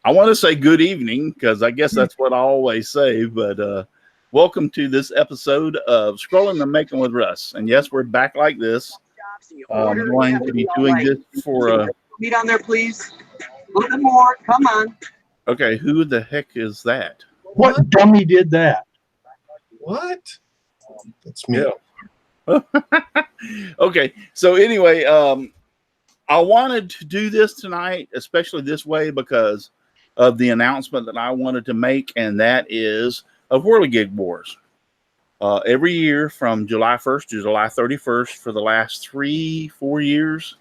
I want to say good evening because I guess that's what I always say. But welcome to this episode of Scrolling and Making with Russ. And yes, we're back like this. I'm going to be doing this for. Meet on there, please. A little bit more. Come on. Okay, who the heck is that? What dummy did that? What? That's me. Yeah. Okay, so anyway, I wanted to do this tonight, especially this way, because of the announcement that I wanted to make, and that is of Whirligig Wars. Every year from July 1st to July 31st for the last 3-4 years,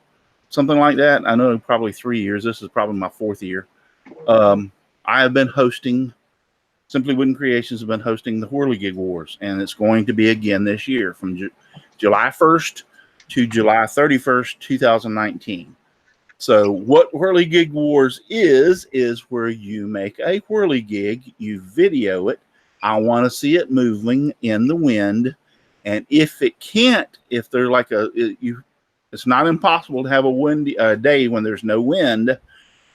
something like that. I know probably 3 years. This is probably my 4th year. I have been hosting, Simply Wooden Creations have been hosting the Whirligig Wars, and it's going to be again this year from July 1st to July 31st, 2019. So what Whirligig Wars is where you make a whirligig, you video it. I want to see it moving in the wind. And if it can't, if they're like it's not impossible to have a windy day when there's no wind,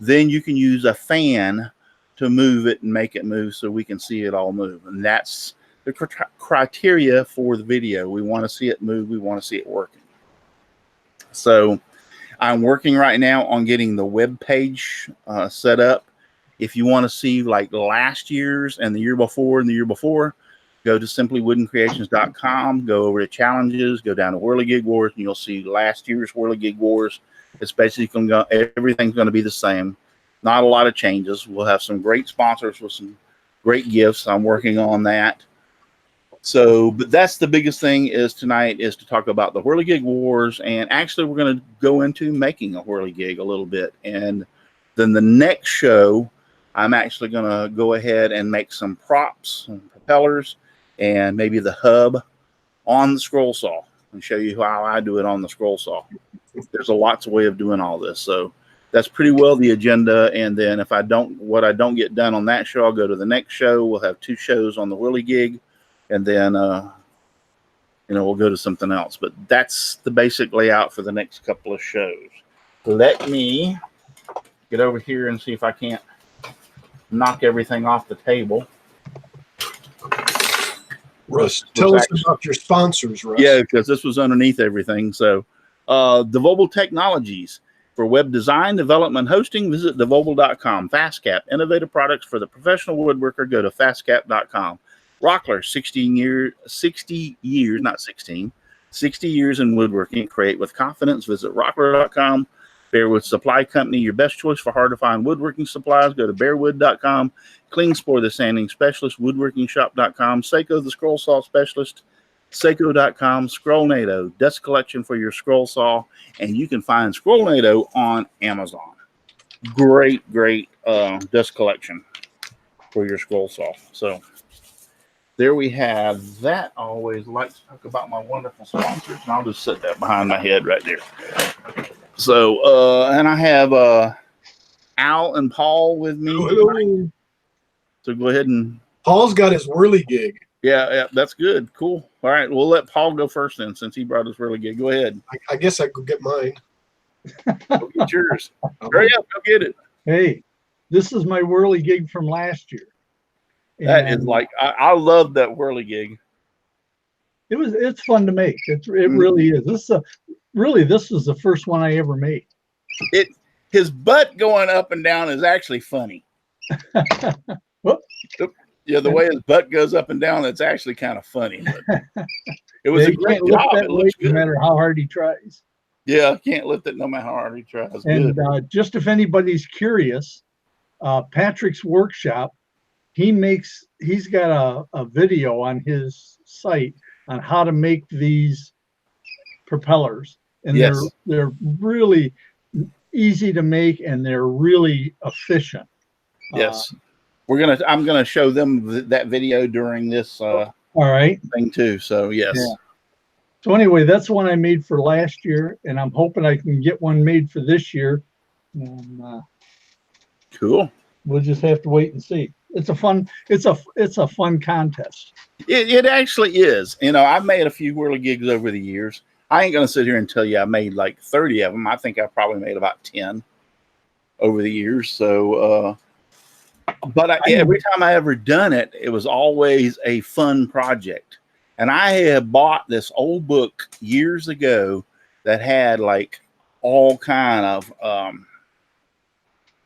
then you can use a fan to move it and make it move so we can see it all move. And that's the criteria for the video. We want to see it move. We want to see it working. So I'm working right now on getting the web page set up. If you want to see like last year's and the year before and the year before, go to simplywoodencreations.com, go over to challenges, go down to Whirligig Wars, and you'll see last year's Whirligig Wars. It's basically everything's going to be the same. Not a lot of changes. We'll have some great sponsors with some great gifts. I'm working on that. So, but that's the biggest thing is tonight is to talk about the Whirligig Wars. And actually, we're going to go into making a whirligig a little bit. And then the next show, I'm actually going to go ahead and make some props and propellers and maybe the hub on the scroll saw and show you how I do it on the scroll saw. There's a lots of way of doing all this. So that's pretty well the agenda. And then if I don't get done on that show, I'll go to the next show. We'll have 2 shows on the whirligig. And then, we'll go to something else. But that's the basic layout for the next couple of shows. Let me get over here and see if I can't knock everything off the table. Russ, tell us about your sponsors, Russ. Yeah, because this was underneath everything. So, Devobel Technologies. For web design, development, hosting, visit devobel.com. FastCap, innovative products for the professional woodworker. Go to fastcap.com. Rockler, 60 years in woodworking. Create with confidence. Visit rockler.com. Bearwood Supply Company, your best choice for hard-to-find woodworking supplies. Go to bearwood.com. Klingspor, the sanding specialist. Woodworkingshop.com. Seiko, the scroll saw specialist. Seiko.com. Scrollnado, dust collection for your scroll saw. And you can find Scrollnado on Amazon. Great dust collection for your scroll saw. So there we have that. I always like to talk about my wonderful sponsors, and I'll just set that behind my head right there. So, and I have Al and Paul with me. Hello. So go ahead and. Paul's got his whirligig. Yeah, that's good. Cool. All right, we'll let Paul go first then, since he brought his whirligig. Go ahead. I guess I could get mine. Go get yours. Hurry up, go get it. Hey, this is my whirligig from last year. That is like I love that whirligig. It's fun to make. It really is. This is the first one I ever made. His butt going up and down is actually funny. Yeah, the way his butt goes up and down, it's actually kind of funny. But it was a great job. It looks good. No matter how hard he tries. Yeah, can't lift it no matter how hard he tries. And just if anybody's curious, Patrick's Workshop. He's got a video on his site on how to make these propellers. And yes, they're really easy to make and they're really efficient. Yes. I'm gonna show them that video during this all right thing too. So yes. Yeah. So anyway, that's the one I made for last year, and I'm hoping I can get one made for this year. And, cool. We'll just have to wait and see. It's a fun contest. It actually is. I've made a few whirligigs over the years. I ain't gonna sit here and tell you I made like 30 of them. I think I probably made about 10 over the years. So But every time I ever done it, it was always a fun project. And I had bought this old book years ago that had like all kind of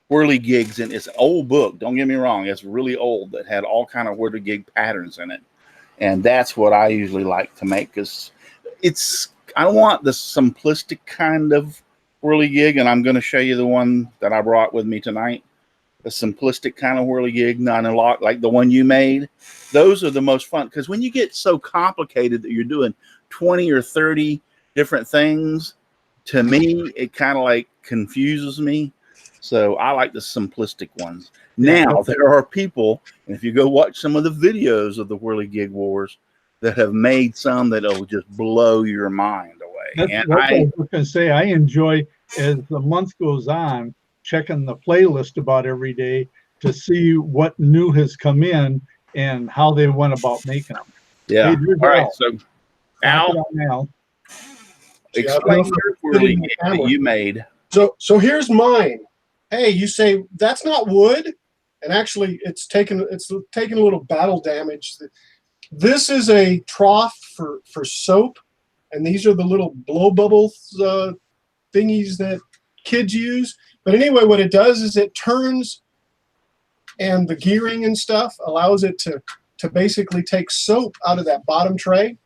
whirligigs in its old book. Don't get me wrong, it's really old. That had all kind of whirligig patterns in it, and that's what I usually like to make because I want the simplistic kind of whirligig, and I'm going to show you the one that I brought with me tonight. The simplistic kind of whirligig, not a lot like the one you made. Those are the most fun because when you get so complicated that you're doing 20 or 30 different things, to me it kind of like confuses me. So I like the simplistic ones. Now there are people, and if you go watch some of the videos of the Whirligig Wars, that have made some that'll just blow your mind away. That's what I was going to say. I enjoy, as the month goes on, checking the playlist about every day to see what new has come in and how they went about making them. Yeah. Hey, all right. So Al, explain your whirligig that you made. So here's mine. Hey, you say that's not wood, and actually it's taken a little battle damage. This is a trough for soap, and these are the little blow bubbles thingies that kids use. But anyway, what it does is it turns, and the gearing and stuff allows it to basically take soap out of that bottom tray.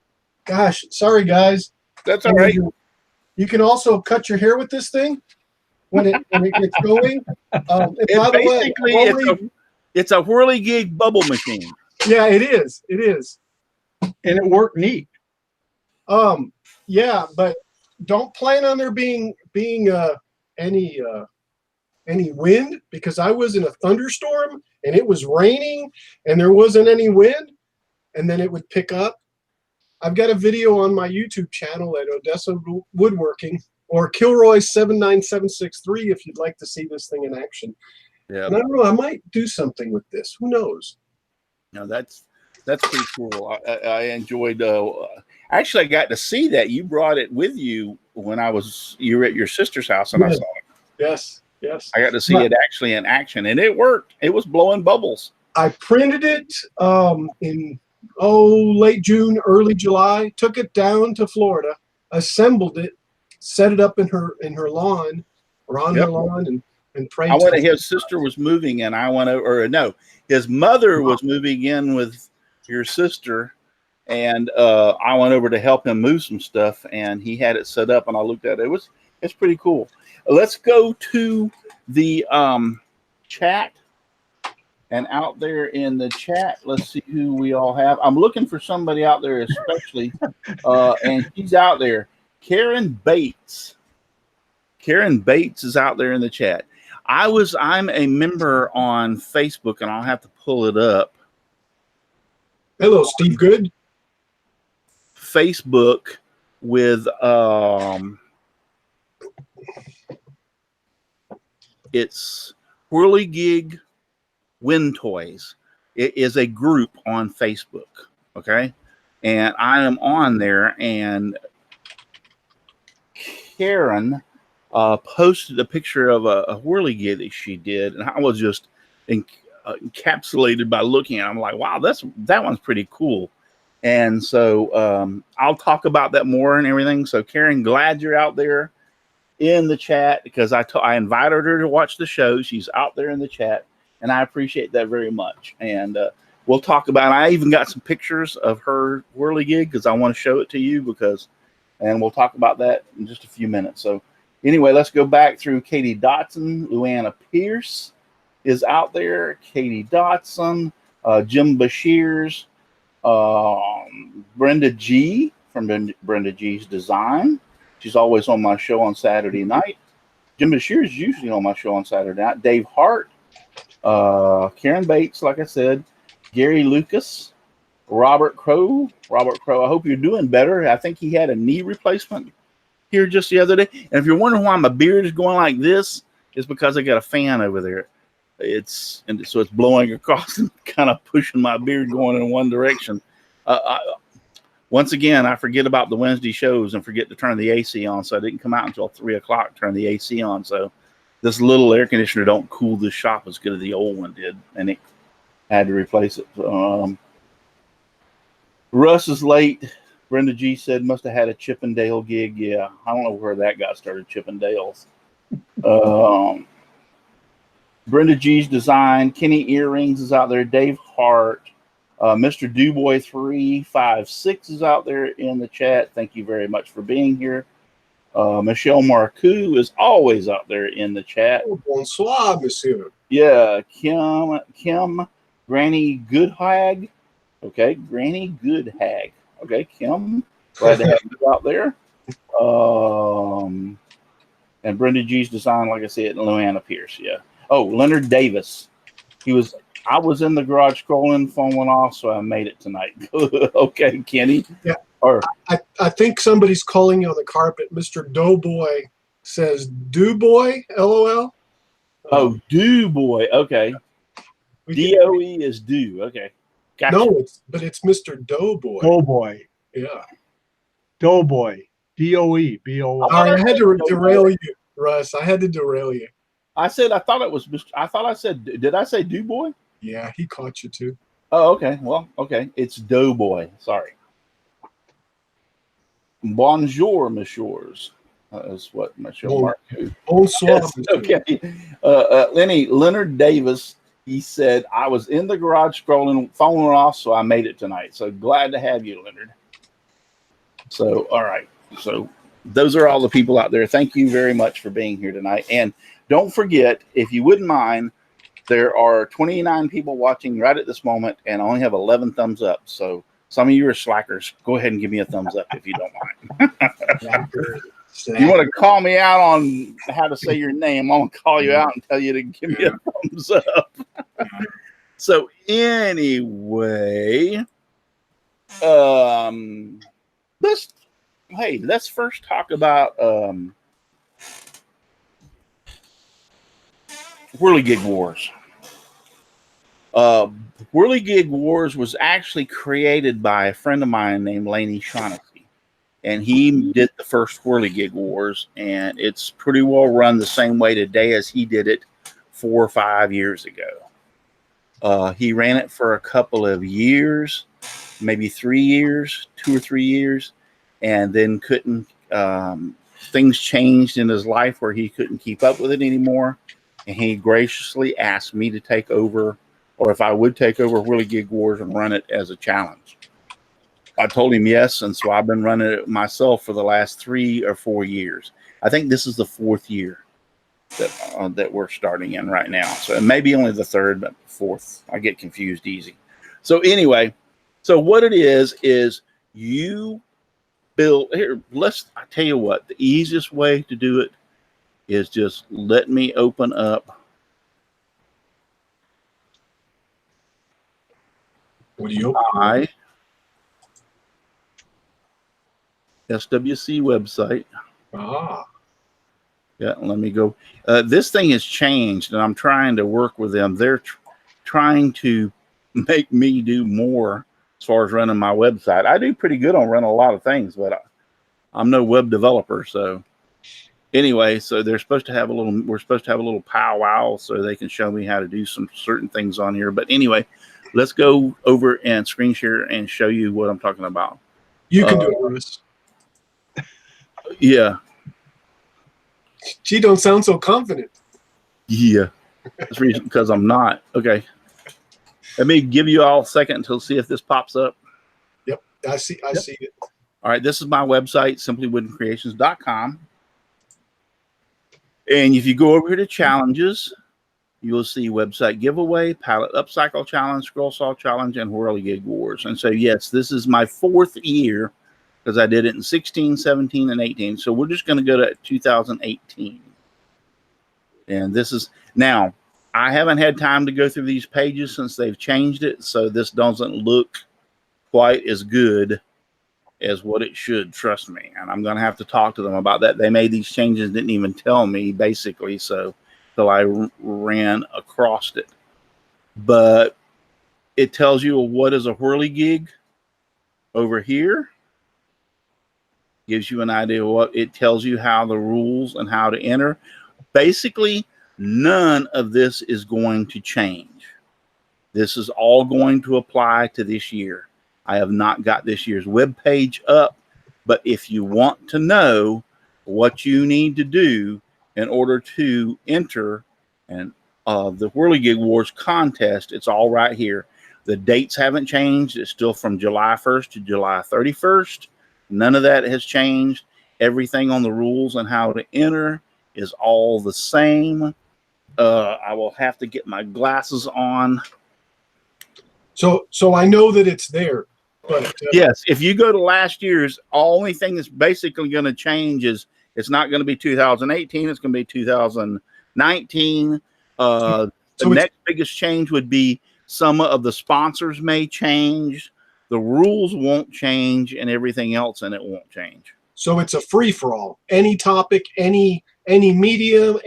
Gosh, sorry guys. That's all right. You can also cut your hair with this thing when it gets going. It's a whirligig bubble machine. Yeah, it is. It is. And it worked neat. Yeah, but don't plan on there being any wind, because I was in a thunderstorm and it was raining and there wasn't any wind, and then it would pick up. I've got a video on my YouTube channel at Odessa Woodworking, or Kilroy 79763 if you'd like to see this thing in action. Yeah. And I don't know, I might do something with this. Who knows? No, that's pretty cool. I enjoyed. Actually, I got to see that. You brought it with you when you were at your sister's house, and I saw it. Yes. I got to see it actually in action, and it worked. It was blowing bubbles. I printed it in late June, early July. Took it down to Florida, assembled it, set it up in her lawn, or on her lawn, and prayed. His sister was moving, and I went over. Or no, his mother was moving in with your sister, and I went over to help him move some stuff, and he had it set up, and I looked at it. It's pretty cool. Let's go to the chat, and out there in the chat, let's see who we all have. I'm looking for somebody out there, especially, and she's out there. Karen Bates. Karen Bates is out there in the chat. I'm a member on Facebook, and I'll have to pull it up. Hello, Steve Good. Facebook with it's Whirligig Wind Toys. It is a group on Facebook, okay? And I am on there, and Karen posted a picture of a whirligig that she did, and I was just encapsulated by looking at it. I'm like, wow, that one's pretty cool. And so I'll talk about that more and everything. So Karen, glad you're out there in the chat, because I invited her to watch the show. She's out there in the chat, and I appreciate that very much. And we'll talk about it. I even got some pictures of her whirligig because I want to show it to you, and we'll talk about that in just a few minutes. So anyway, let's go back through Katie Dotson. Luana Pierce is out there. Katie Dotson, Jim Bashir's, Brenda G from Brenda G's Design. She's always on my show on Saturday night. Jim Bashir is usually on my show on Saturday night. Dave Hart, Karen Bates, like I said, Gary Lucas, Robert Crow. Robert Crow, I hope you're doing better. I think he had a knee replacement here just the other day. And if you're wondering why my beard is going like this, it's because I got a fan over there. So it's blowing across and kind of pushing my beard going in one direction. Once again, I forget about the Wednesday shows and forget to turn the AC on, so I didn't come out until 3 o'clock. Turn the AC on, so this little air conditioner don't cool the shop as good as the old one did, and it had to replace it. Russ is late. Brenda G said must have had a Chippendale gig. Yeah, I don't know where that got started. Chippendales. Brenda G's design. Kenny Earrings is out there. Dave Hart. Mr. Duboy 356 is out there in the chat. Thank you very much for being here. Michelle Marcoux is always out there in the chat. Oh, bonsoir, monsieur. Yeah, Kim, Granny Goodhag. Okay, Granny Goodhag. Okay, Kim, glad to have you out there. And Brenda G's design, like I said, and Luana Pierce. Yeah. Oh, Leonard Davis. I was in the garage scrolling, phone went off, so I made it tonight. Okay, Kenny. Yeah. Or I think somebody's calling you on the carpet. Mr. Doughboy says Doughboy, LOL. oh, Do Boy. Okay. DOE is do. Okay. Gotcha. No, it's Mr. Doughboy. Doughboy. Yeah. Doughboy. DOE. BOY. Sorry, I had to derail you, Russ. I had to derail you. I said I thought it was I thought I said, did I say Do Boy? Yeah, he caught you too. Oh, okay. Well, okay. It's Doughboy. Sorry. Bonjour, messieurs. That's what Michelle Mark. Bonsoir. Yes, okay. Leonard Davis, he said, I was in the garage scrolling, phone went off, so I made it tonight. So glad to have you, Leonard. So, all right. So those are all the people out there. Thank you very much for being here tonight. And don't forget, if you wouldn't mind, there are 29 people watching right at this moment, and I only have 11 thumbs up. So some of you are slackers. Go ahead and give me a thumbs up if you don't mind. If you want to call me out on how to say your name, I'm going to call you out and tell you to give me a thumbs up. So anyway, let's first talk about Whirligig Wars. Whirligig Wars was actually created by a friend of mine named Laney Shaughnessy, and he did the first Whirligig Wars, and it's pretty well run the same way today as he did it 4 or 5 years ago. He ran it for a couple of years, maybe 3 years, 2 or 3 years, and then couldn't. Things changed in his life where he couldn't keep up with it anymore, and he graciously asked me to take over, or if I would take over Whirligig Wars and run it as a challenge. I told him yes, and so I've been running it myself for the last 3 or 4 years. I think this is the 4th year that we're starting in right now. So it may be only the 3rd, but 4th. I get confused easy. So anyway, so what it is you build here. I tell you what, the easiest way to do it is just let me open up. What do you open? SWC website. Ah. Yeah, let me go. This thing has changed, and I'm trying to work with them. They're trying to make me do more as far as running my website. I do pretty good on running a lot of things, but I'm no web developer. So anyway, so we're supposed to have a little powwow so they can show me how to do some certain things on here. But anyway, let's go over and screen share and show you what I'm talking about. You can do it, Russ. Yeah. Gee, don't sound so confident. Yeah. That's the reason, because I'm not. Okay. Let me give you all a second to see if this pops up. Yep. I see it. All right. This is my website, simplywoodencreations.com. And if you go over here to challenges, you'll see website giveaway, pallet upcycle challenge, scroll saw challenge, and Whirligig Wars. And so, yes, this is my 4th year, because I did it in 16, 17, and 18. So we're just going to go to 2018. And this is now, I haven't had time to go through these pages since they've changed it. So this doesn't look quite as good as what it should, trust me. And I'm going to have to talk to them about that. They made these changes, didn't even tell me, basically. So I ran across it. But it tells you what is a whirligig over here. Gives you an idea of what it tells you, how the rules and how to enter. Basically, None of this is going to change. This is all going to apply to this year. I have not got this year's webpage up, but if you want to know what you need to do in order to enter and the Whirligig Wars contest, it's all right here. The dates haven't changed. It's still from July 1st to July 31st. None of that has changed. Everything on the rules and how to enter is all the same. I will have to get my glasses on. So I know that it's there, but Yes, if you go to last year's, only thing that's basically going to change is it's not going to be 2018. It's going to be 2019. The next biggest change would be some of the sponsors may change. The rules won't change, and everything else in it won't change. So it's a free for all. Any topic, any medium,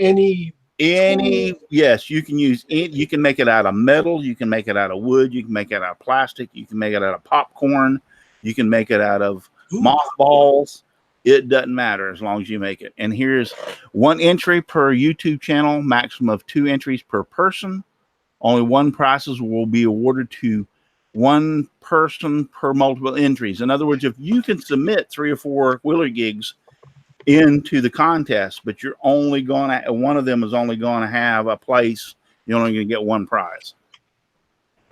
yes, you can use it. You can make it out of metal. You can make it out of wood. You can make it out of plastic. You can make it out of popcorn. You can make it out of mothballs. It doesn't matter as long as you make it. And here's 1 entry per YouTube channel, maximum of 2 entries per person. Only 1 prizes will be awarded to 1 person per multiple entries. In other words, if you can submit 3 or 4 Whirligigs into the contest, but you're only going to, one of them is only going to have a place, you're only going to get 1 prize.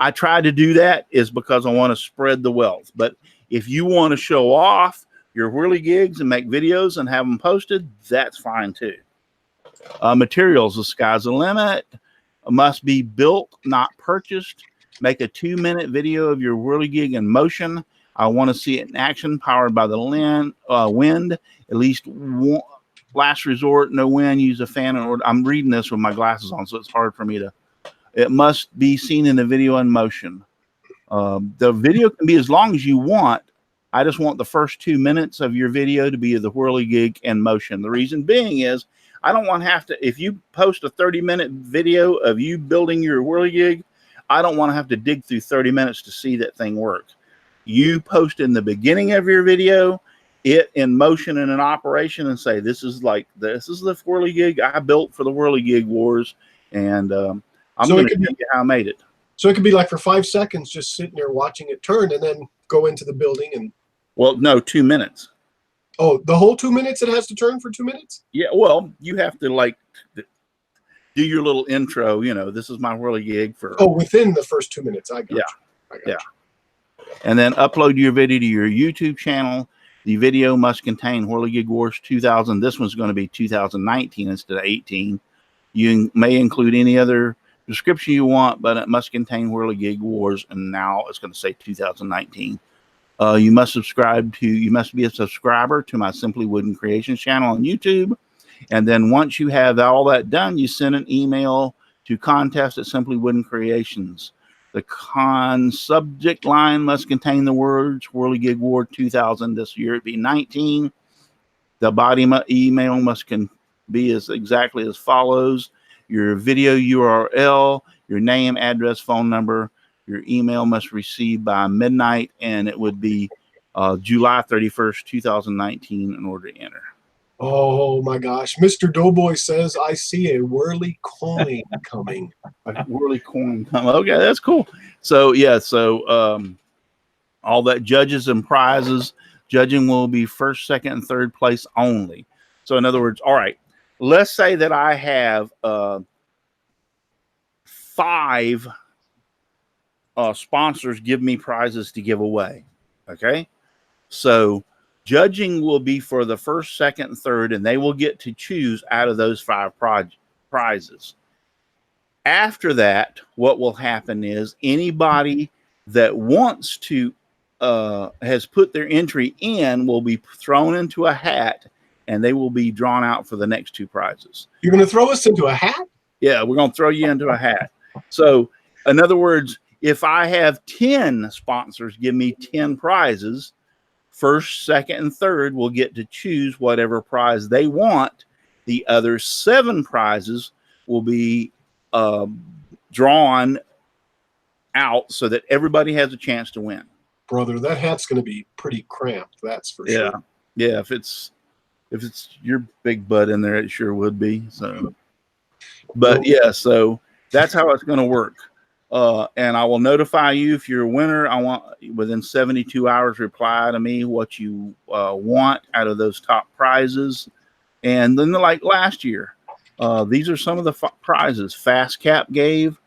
I tried to do that is because I want to spread the wealth. But if you want to show off your Whirligigs and make videos and have them posted, that's fine too. Materials, the sky's the limit. Must be built, not purchased. Make a 2-minute video of your Whirligig in motion. I want to see it in action, powered by the wind. At least one, last resort, no wind. Use a fan. Or I'm reading this with my glasses on, so it's hard for me to. It must be seen in the video in motion. The video can be as long as you want. I just want the first 2 minutes of your video to be the Whirligig in motion. The reason being is I don't want to have to. If you post a 30-minute video of you building your Whirligig, I don't want to have to dig through 30 minutes to see that thing work. You post in the beginning of your video it in motion and in operation and say, this is the Whirligig I built for the Whirligig Wars, and I'm going to tell you how I made it. So it could be like for 5 seconds, just sitting there watching it turn, and then go into the building and. Well, no, 2 minutes. Oh, the whole 2 minutes it has to turn for 2 minutes? Yeah, well, you have to like do your little intro. You know, this is my Whirligig for. Oh, within the first 2 minutes, I got you. I got you. And then upload your video to your YouTube channel. The video must contain Whirligig Wars 2000. This one's going to be 2019 instead of 18. You may include any other description you want, but it must contain Whirligig Wars, and now it's going to say 2019. You must be a subscriber to my Simply Wooden Creations channel on YouTube. And then once you have all that done, you send an email to contest at Simply Wooden Creations. The subject line must contain the words Whirligig War 2000. This year it'd be 19. The body email must be exactly as follows: your video URL, your name, address, phone number. Your email must receive by midnight, and it would be July 31st, 2019 in order to enter. Oh my gosh. Mr. Doughboy says, I see a whirly coin coming. A whirly coin coming. Okay, that's cool. So, yeah, all that judges and prizes, judging will be 1st, 2nd, and 3rd place only. So, in other words, all right, let's say that I have 5 sponsors give me prizes to give away. Okay, so judging will be for the 1st, 2nd, and 3rd, and they will get to choose out of those 5 prizes. After that, what will happen is anybody that wants to has put their entry in will be thrown into a hat, and they will be drawn out for the next 2 prizes. You're going to throw us into a hat? Yeah, we're going to throw you into a hat. So, in other words, if I have 10 sponsors give me 10 prizes, 1st, 2nd, and 3rd will get to choose whatever prize they want. The other 7 prizes will be drawn out so that everybody has a chance to win. Brother, that hat's going to be pretty cramped. That's for sure. Yeah. If it's your big butt in there, it sure would be. So But yeah, so that's how it's going to work. And I will notify you if you're a winner. I want within 72 hours reply to me what you want out of those top prizes. And then like last year, these are some of the prizes. Fast Cap gave,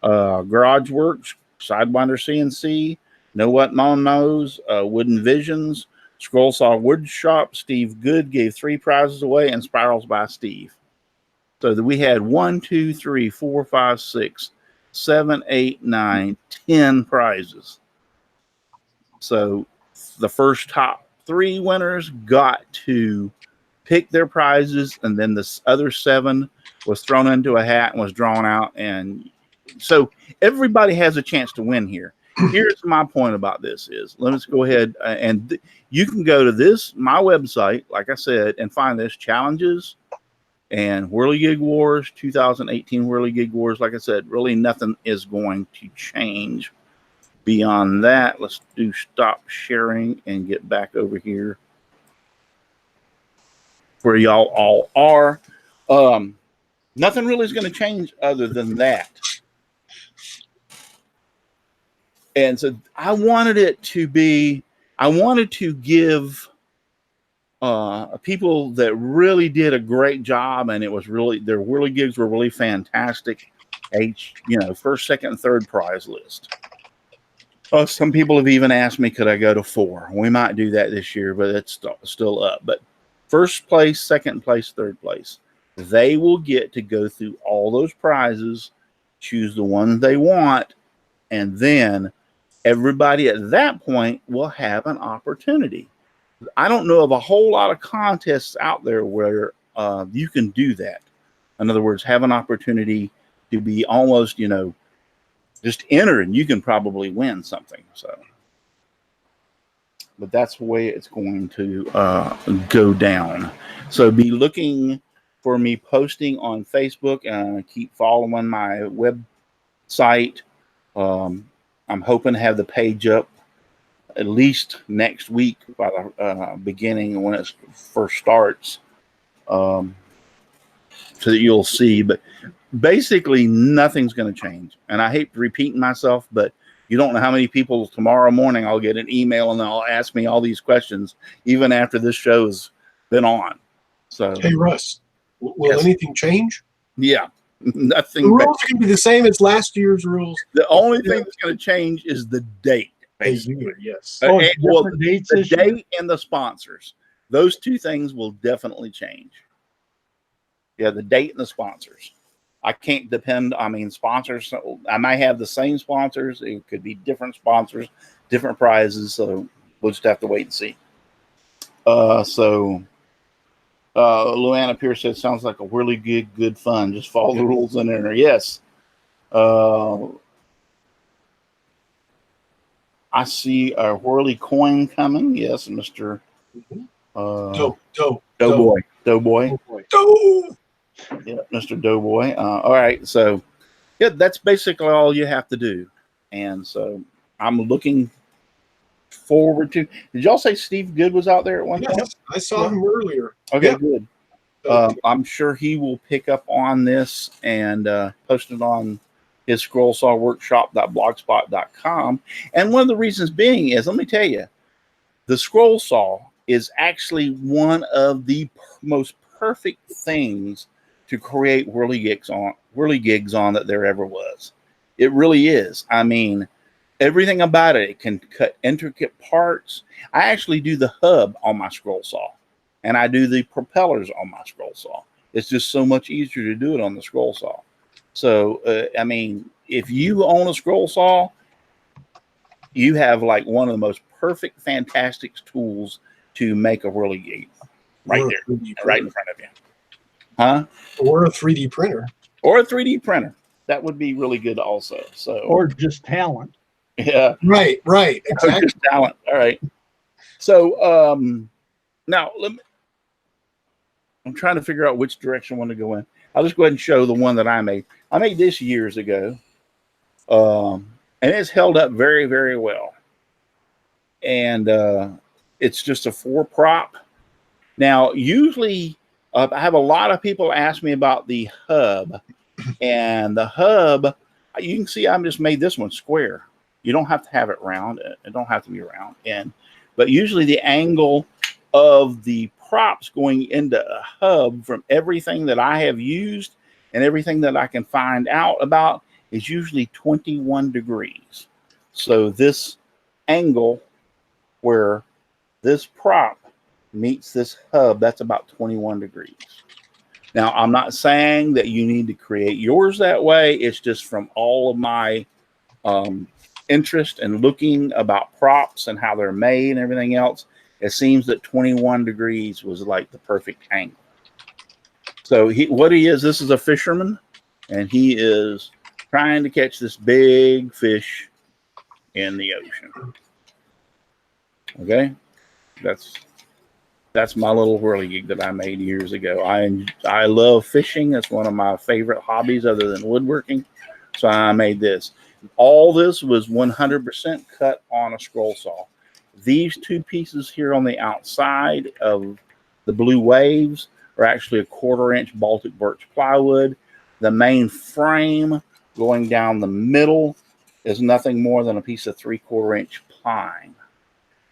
Garage Works, Sidewinder CNC, Know What Mom Knows, Wooden Visions, Scroll Saw Wood Shop. Steve Good gave 3 prizes away, and Spirals by Steve. So that we had 1, 2, 3, 4, 5, 6, 7, 8, 9, 10 prizes. So the first top 3 winners got to pick their prizes, and then the other 7 was thrown into a hat and was drawn out. And so everybody has a chance to win here. Here's my point about this is, let's go ahead and you can go to my website, like I said, and find this challenges and Whirligig Wars, 2018 Whirligig Wars. Like I said, really nothing is going to change beyond that. Let's do stop sharing and get back over here where y'all all are. Nothing really is going to change other than that. And so I wanted to give people that really did a great job, and it was really, their Whirligigs were really fantastic. First, second, and third prize list. Some people have even asked me, could I go to 4? We might do that this year, but it's still up. But first place, second place, third place, they will get to go through all those prizes, choose the one they want, and then everybody at that point will have an opportunity. I don't know of a whole lot of contests out there where you can do that. In other words, have an opportunity to be almost, just enter and you can probably win something. So, but that's the way it's going to go down. So be looking for me posting on Facebook and keep following my website. I'm hoping to have the page up at least next week by the beginning when it first starts, so that you'll see. But basically, nothing's going to change. And I hate repeating myself, but you don't know how many people tomorrow morning I'll get an email and they'll ask me all these questions, even after this show's been on. So, Hey, Russ, will Yes. anything change? Yeah, The nothing. rules are going to be the same as last year's rules. The only thing that's going to change is the date. Basically, yes. Oh, And, it's well, different dates the this year? date and the sponsors. Those 2 things will definitely change. Yeah, the date and the sponsors. I can't depend. I mean, sponsors. I might have the same sponsors. It could be different sponsors, different prizes. So we'll just have to wait and see. Luana Pierce said, "Sounds like a Whirligig, good fun. Just follow the rules and enter." Yes. I see a Whirly coin coming. Yes, Mr. Doughboy. Yeah, Mr. Doughboy. All right. So, yeah, that's basically all you have to do. And so I'm looking forward to. Did y'all say Steve Good was out there at one time? Yes, I saw him earlier. Okay, Yeah. good. I'm sure he will pick up on this and post it on his scrollsawworkshop.blogspot.com. And one of the reasons being is, let me tell you, the scroll saw is actually one of the most perfect things to create whirligigs on that there ever was. It really is. I mean, everything about it can cut intricate parts. I actually do the hub on my scroll saw, and I do the propellers on my scroll saw. It's just so much easier to do it on the scroll saw. So, I mean, if you own a scroll saw, you have like one of the most perfect, fantastic tools to make a whirligig right there, right in front of you. Huh? Or a 3D printer. Or a 3D printer. That would be really good also. So, Or just talent. yeah. Right, exactly. Just talent. All right. So, now I'm trying to figure out which direction I want to go in. I'll just go ahead and show the one that I made. I made this years ago. And it's held up very, very well. And it's just a 4-prop. Now, usually I have a lot of people ask me about the hub. And the hub, you can see I just made this one square. You don't have to have it round. It don't have to be round. But usually the angle of the props going into a hub from everything that I have used and everything that I can find out about is usually 21 degrees. So this angle where this prop meets this hub, that's about 21 degrees. Now, I'm not saying that you need to create yours that way. It's just from all of my interest and looking about props and how they're made and everything else. It seems that 21 degrees was like the perfect angle. So what he is, this is a fisherman, and he is trying to catch this big fish in the ocean. Okay, that's my little whirligig that I made years ago. I love fishing. That's one of my favorite hobbies other than woodworking. So I made this. All this was 100% cut on a scroll saw. These two pieces here on the outside of the blue waves are actually a 1/4-inch Baltic birch plywood. The main frame going down the middle is nothing more than a piece of 3/4-inch pine.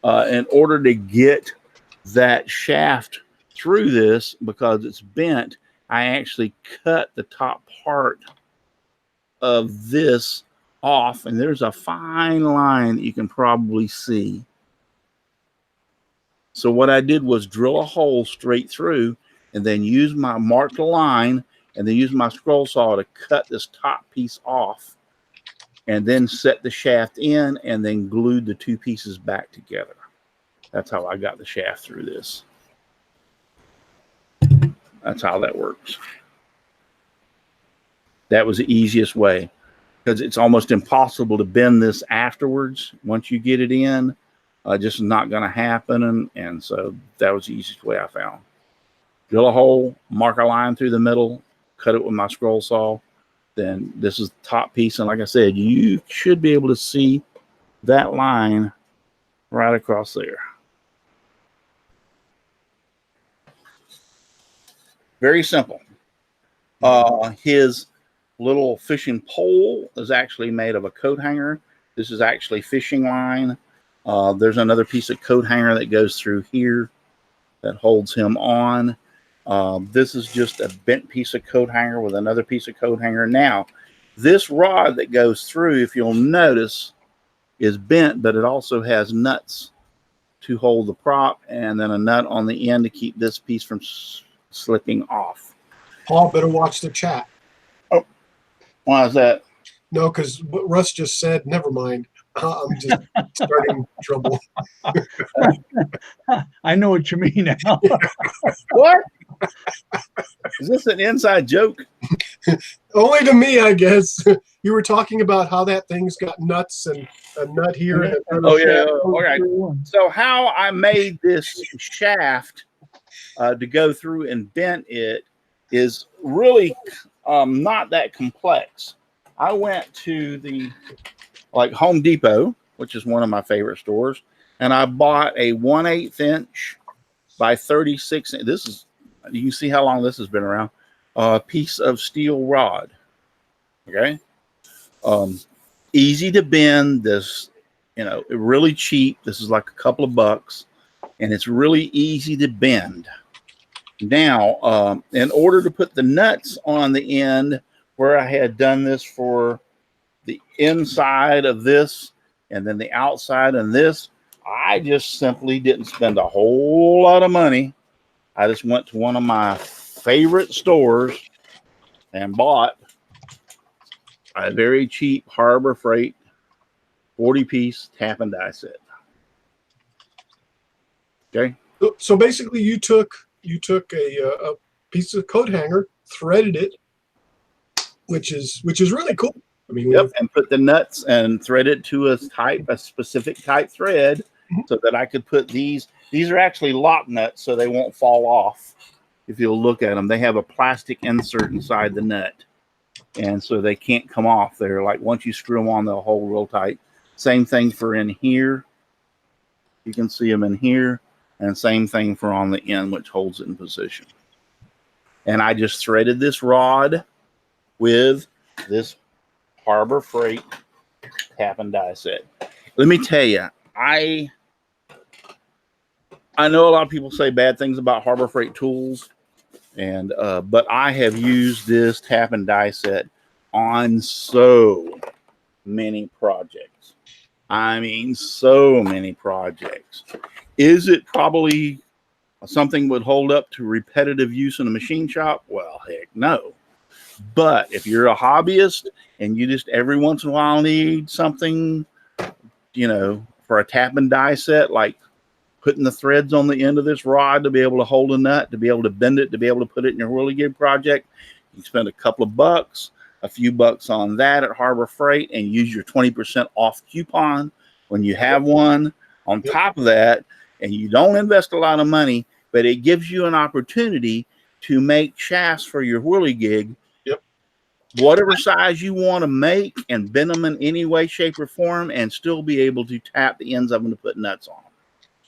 In order to get that shaft through this, because it's bent, I actually cut the top part of this off, and there's a fine line that you can probably see. So what I did was drill a hole straight through and then use my marked line and then use my scroll saw to cut this top piece off and then set the shaft in and then glued the two pieces back together. That's how I got the shaft through this. That's how that works. That was the easiest way, because it's almost impossible to bend this afterwards. Once you get it in, just not going to happen. And so that was the easiest way I found. Drill a hole, mark a line through the middle, cut it with my scroll saw. Then this is the top piece. And like I said, you should be able to see that line right across there. Very simple. His little fishing pole is actually made of a coat hanger. This is actually fishing line. There's another piece of coat hanger that goes through here that holds him on. This is just a bent piece of coat hanger with another piece of coat hanger. Now, this rod that goes through, if you'll notice, is bent, but it also has nuts to hold the prop and then a nut on the end to keep this piece from slipping off. Paul, better watch the chat. Oh, why is that? No, because what Russ just said, never mind. I'm just starting trouble. I know what you mean now. What? Is this an inside joke? Only to me, I guess. You were talking about how that thing's got nuts and a nut here. And Oh, yeah. All right. So how I made this shaft to go through and bent it is really not that complex. I went to the Home Depot, which is one of my favorite stores, and I bought a 1/8 inch by 36. This is, you can see how long this has been around. Piece of steel rod. Okay. Easy to bend. This, really cheap. This is like a couple of bucks, and it's really easy to bend. Now, in order to put the nuts on the end where I had done this for the inside of this and then the outside and this, I just simply didn't spend a whole lot of money. I just went to one of my favorite stores and bought a very cheap Harbor Freight 40-piece tap and die set. Okay. So basically, you took a piece of coat hanger, threaded it, which is really cool. I mean, yep, and put the nuts and thread it to a specific type thread, so that I could put these. These are actually lock nuts, so they won't fall off. If you'll look at them, they have a plastic insert inside the nut, and so they can't come off. They're like, once you screw them on, they'll hold real tight. Same thing for in here. You can see them in here, and same thing for on the end, which holds it in position. And I just threaded this rod with this Harbor Freight tap and die set. Let me tell you, I know a lot of people say bad things about Harbor Freight tools, and but I have used this tap and die set on so many projects. I mean, so many projects. Is it probably something would hold up to repetitive use in a machine shop? Well, heck no. But if you're a hobbyist and you just every once in a while need something, you know, for a tap and die set, like putting the threads on the end of this rod to be able to hold a nut, to be able to bend it, to be able to put it in your whirligig project, you spend a couple of bucks, a few bucks on that at Harbor Freight, and use your 20% off coupon when you have one. On top of that, and you don't invest a lot of money, but it gives you an opportunity to make shafts for your whirligig, whatever size you want to make, and bend them in any way, shape, or form, and still be able to tap the ends of them to put nuts on.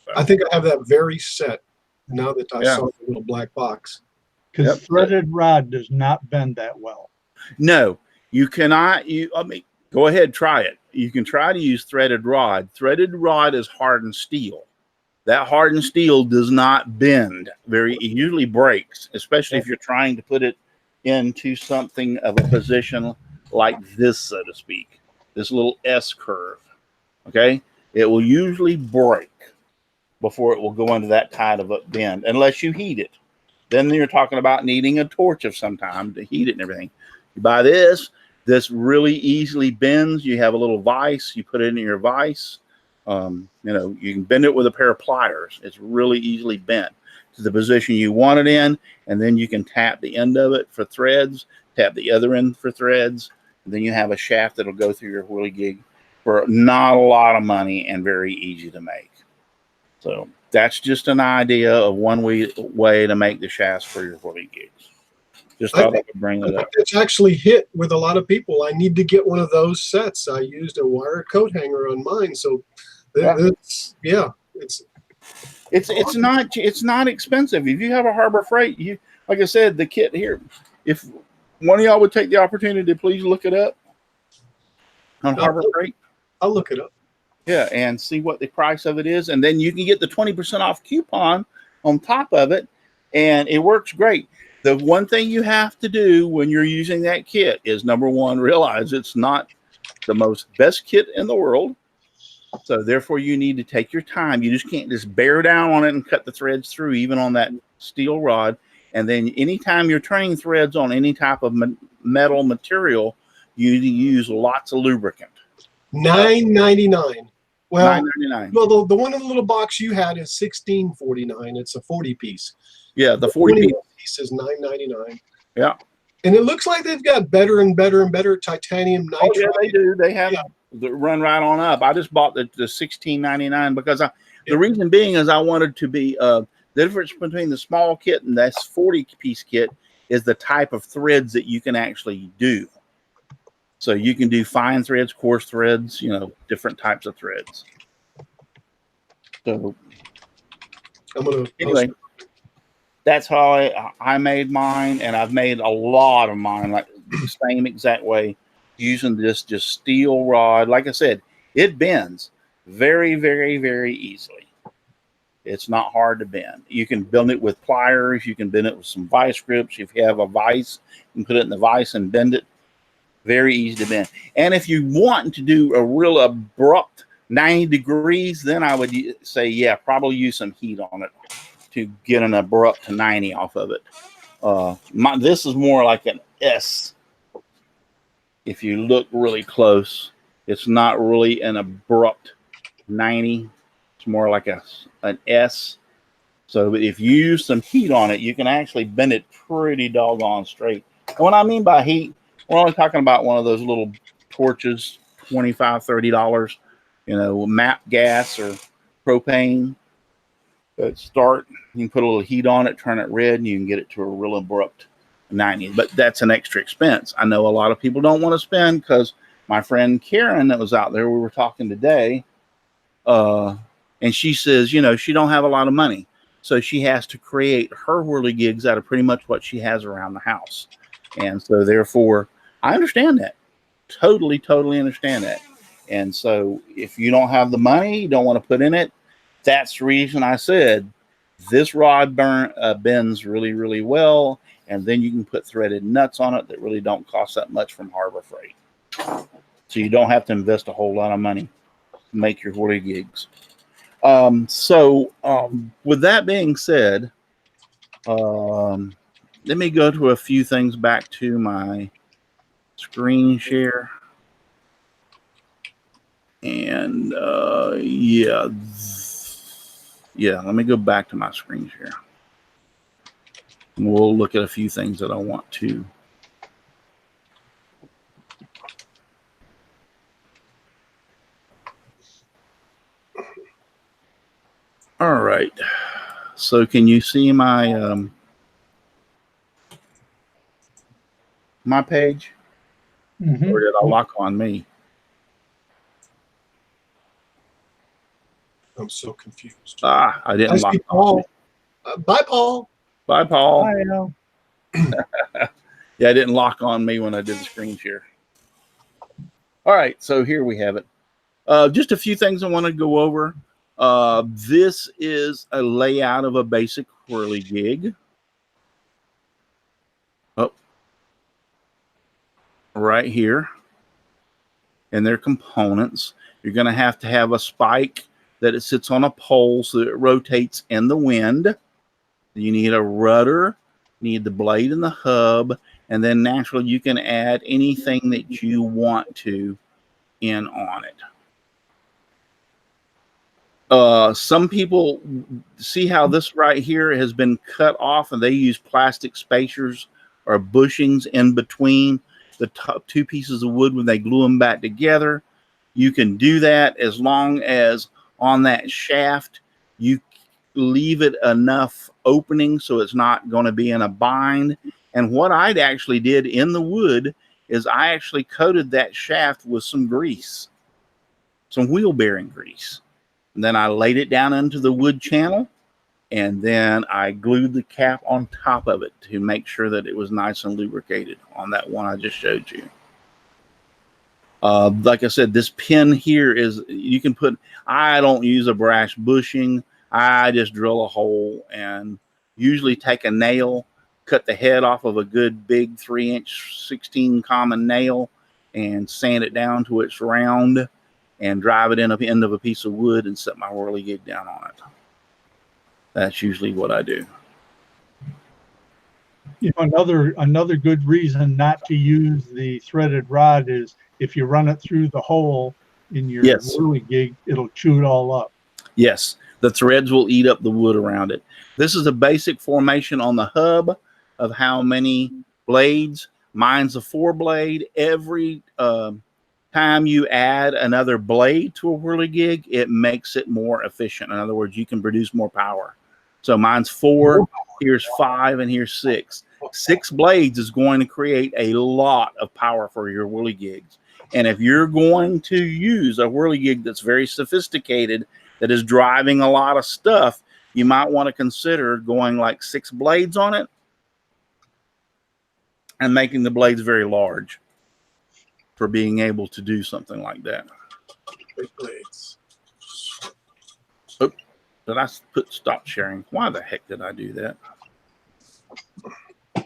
So, I think I have that very set now that I saw the little black box. Because threaded rod does not bend that well. No, you cannot. I mean, go ahead, try it. You can try to use threaded rod. Threaded rod is hardened steel. That hardened steel does not bend it usually breaks, especially if you're trying to put it into something of a position like this, so to speak, this little S curve. Okay, it will usually break before it will go into that kind of a bend, unless you heat it. Then you're talking about needing a torch of some time to heat it and everything. You buy this really easily bends. You have a little vise, you put it in your vise. You know, you can bend it with a pair of pliers. It's really easily bent to the position you want it in, and then you can tap the end of it for threads, tap the other end for threads, and then you have a shaft that'll go through your whirligig for not a lot of money and very easy to make. So that's just an idea of one way to make the shafts for your whirligigs. Just thought I could bring it up. It's actually hit with a lot of people. I need to get one of those sets. I used a wire coat hanger on mine, so it's not expensive. If you have a Harbor Freight, you, like I said, the kit here. If one of y'all would take the opportunity to please look it up on Harbor Freight, I'll look it up. Yeah, and see what the price of it is, and then you can get the 20% off coupon on top of it, and it works great. The one thing you have to do when you're using that kit is, number one, realize it's not the best kit in the world. So therefore you need to take your time. You just can't just bear down on it and cut the threads through, even on that steel rod. And then anytime you're turning threads on any type of metal material, you need to use lots of lubricant. $9.99. Well, $9.99. Well, the one in the little box you had is $16.49. It's a 40 piece. Yeah, the 40 piece is $9.99. Yeah. And it looks like they've got better and better and better titanium nitride. Oh, yeah, they do. They have the run right on up. I just bought the $16.99 because the reason being is I wanted to be the difference between the small kit and this 40-piece kit is the type of threads that you can actually do. So you can do fine threads, coarse threads, you know, different types of threads. So anyway, that's how I made mine, and I've made a lot of mine like the same exact way using this just steel rod. Like I said, it bends very, very, very easily. It's not hard to bend. You can bend it with pliers. You can bend it with some vice grips. If you have a vice, you can put it in the vice and bend it. Very easy to bend. And if you want to do a real abrupt 90 degrees, then I would say, yeah, probably use some heat on it to get an abrupt 90 off of it. This is more like an S. If you look really close, it's not really an abrupt 90. It's more like an S. So if you use some heat on it, you can actually bend it pretty doggone straight. And what I mean by heat, we're only talking about one of those little torches, $25, $30, you know, MAP gas or propane. You can put a little heat on it, turn it red, and you can get it to a real abrupt 90. But that's an extra expense. I know a lot of people don't want to spend, because my friend Karen that was out there, we were talking today, and she says, you know, she don't have a lot of money. So she has to create her whirligigs out of pretty much what she has around the house. And so therefore, I understand that. Totally, totally understand that. And so if you don't have the money, you don't want to put in it, that's the reason I said this rod bends really, really well. And then you can put threaded nuts on it that really don't cost that much from Harbor Freight. So you don't have to invest a whole lot of money to make your Whirligigs. With that being said, let me go to a few things back to my screen share. And yeah, let me go back to my screen share. And we'll look at a few things that I want to. All right. So can you see my my page? Mhm. Or did I lock on me? I'm so confused. Ah, I didn't I lock see on me. Paul. Bye, Paul. Bye, Paul. Hi, Al. Yeah, I didn't lock on me when I did the screen share. All right, so here we have it. Just a few things I want to go over. This is a layout of a basic whirligig. Oh, right here. And their components. You're going to have a spike that it sits on a pole so that it rotates in the wind. You need a rudder, you need the blade and the hub, and then naturally you can add anything that you want to in on it. Some people see how this right here has been cut off and they use plastic spacers or bushings in between the top two pieces of wood when they glue them back together. You can do that as long as on that shaft you leave it enough opening so it's not going to be in a bind. And what I'd actually did in the wood is I actually coated that shaft with some grease, some wheel bearing grease. And then I laid it down into the wood channel, and then I glued the cap on top of it to make sure that it was nice and lubricated on that one I just showed you. Like I said, this pin here is, you can put, I don't use a brass bushing. I just drill a hole and usually take a nail, cut the head off of a good big 3-inch 16 common nail and sand it down to its round and drive it in the end of a piece of wood and set my whirligig down on it. That's usually what I do. You know, another good reason not to use the threaded rod is if you run it through the hole in your Yes. whirligig, it'll chew it all up. Yes, the threads will eat up the wood around it. This is a basic formation on the hub of how many blades. Mine's a 4-blade. Every time you add another blade to a whirligig, it makes it more efficient. In other words, you can produce more power. So mine's 4, here's 5, and here's 6. 6 blades is going to create a lot of power for your whirligigs. And if you're going to use a whirligig that's very sophisticated, that is driving a lot of stuff, you might want to consider going like 6 blades on it and making the blades very large for being able to do something like that. Big blades. Oh, did I put stop sharing? Why the heck did I do that? I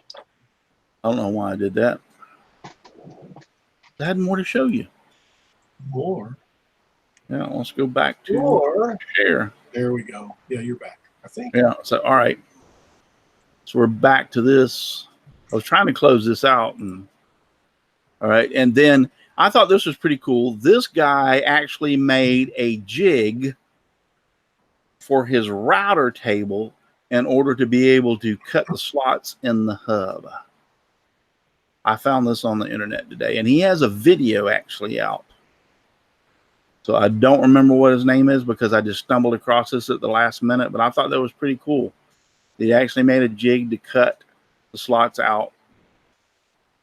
don't know why I did that. I had more to show you. More. Yeah, let's go back to More. share. There we go. Yeah, you're back, I think. Yeah, so all right. So we're back to this. I was trying to close this out, and all right, and then I thought this was pretty cool. This guy actually made a jig for his router table in order to be able to cut the slots in the hub. I found this on the internet today, and he has a video actually out. So I don't remember what his name is because I just stumbled across this at the last minute, but I thought that was pretty cool. He actually made a jig to cut the slots out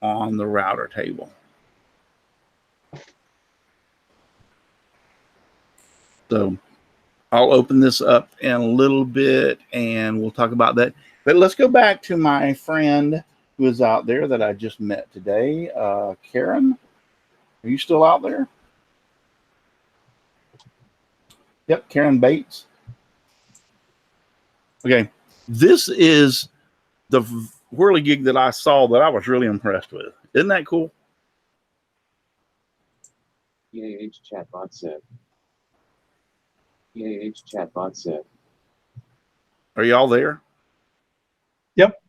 on the router table. So I'll open this up in a little bit and we'll talk about that. But let's go back to my friend who is out there that I just met today. Karen, are you still out there? Yep, Karen Bates. Okay, this is the Whirligig that I saw that I was really impressed with. Isn't that cool? EAH chatbot said. EAH chatbot said. Are y'all there? Yep.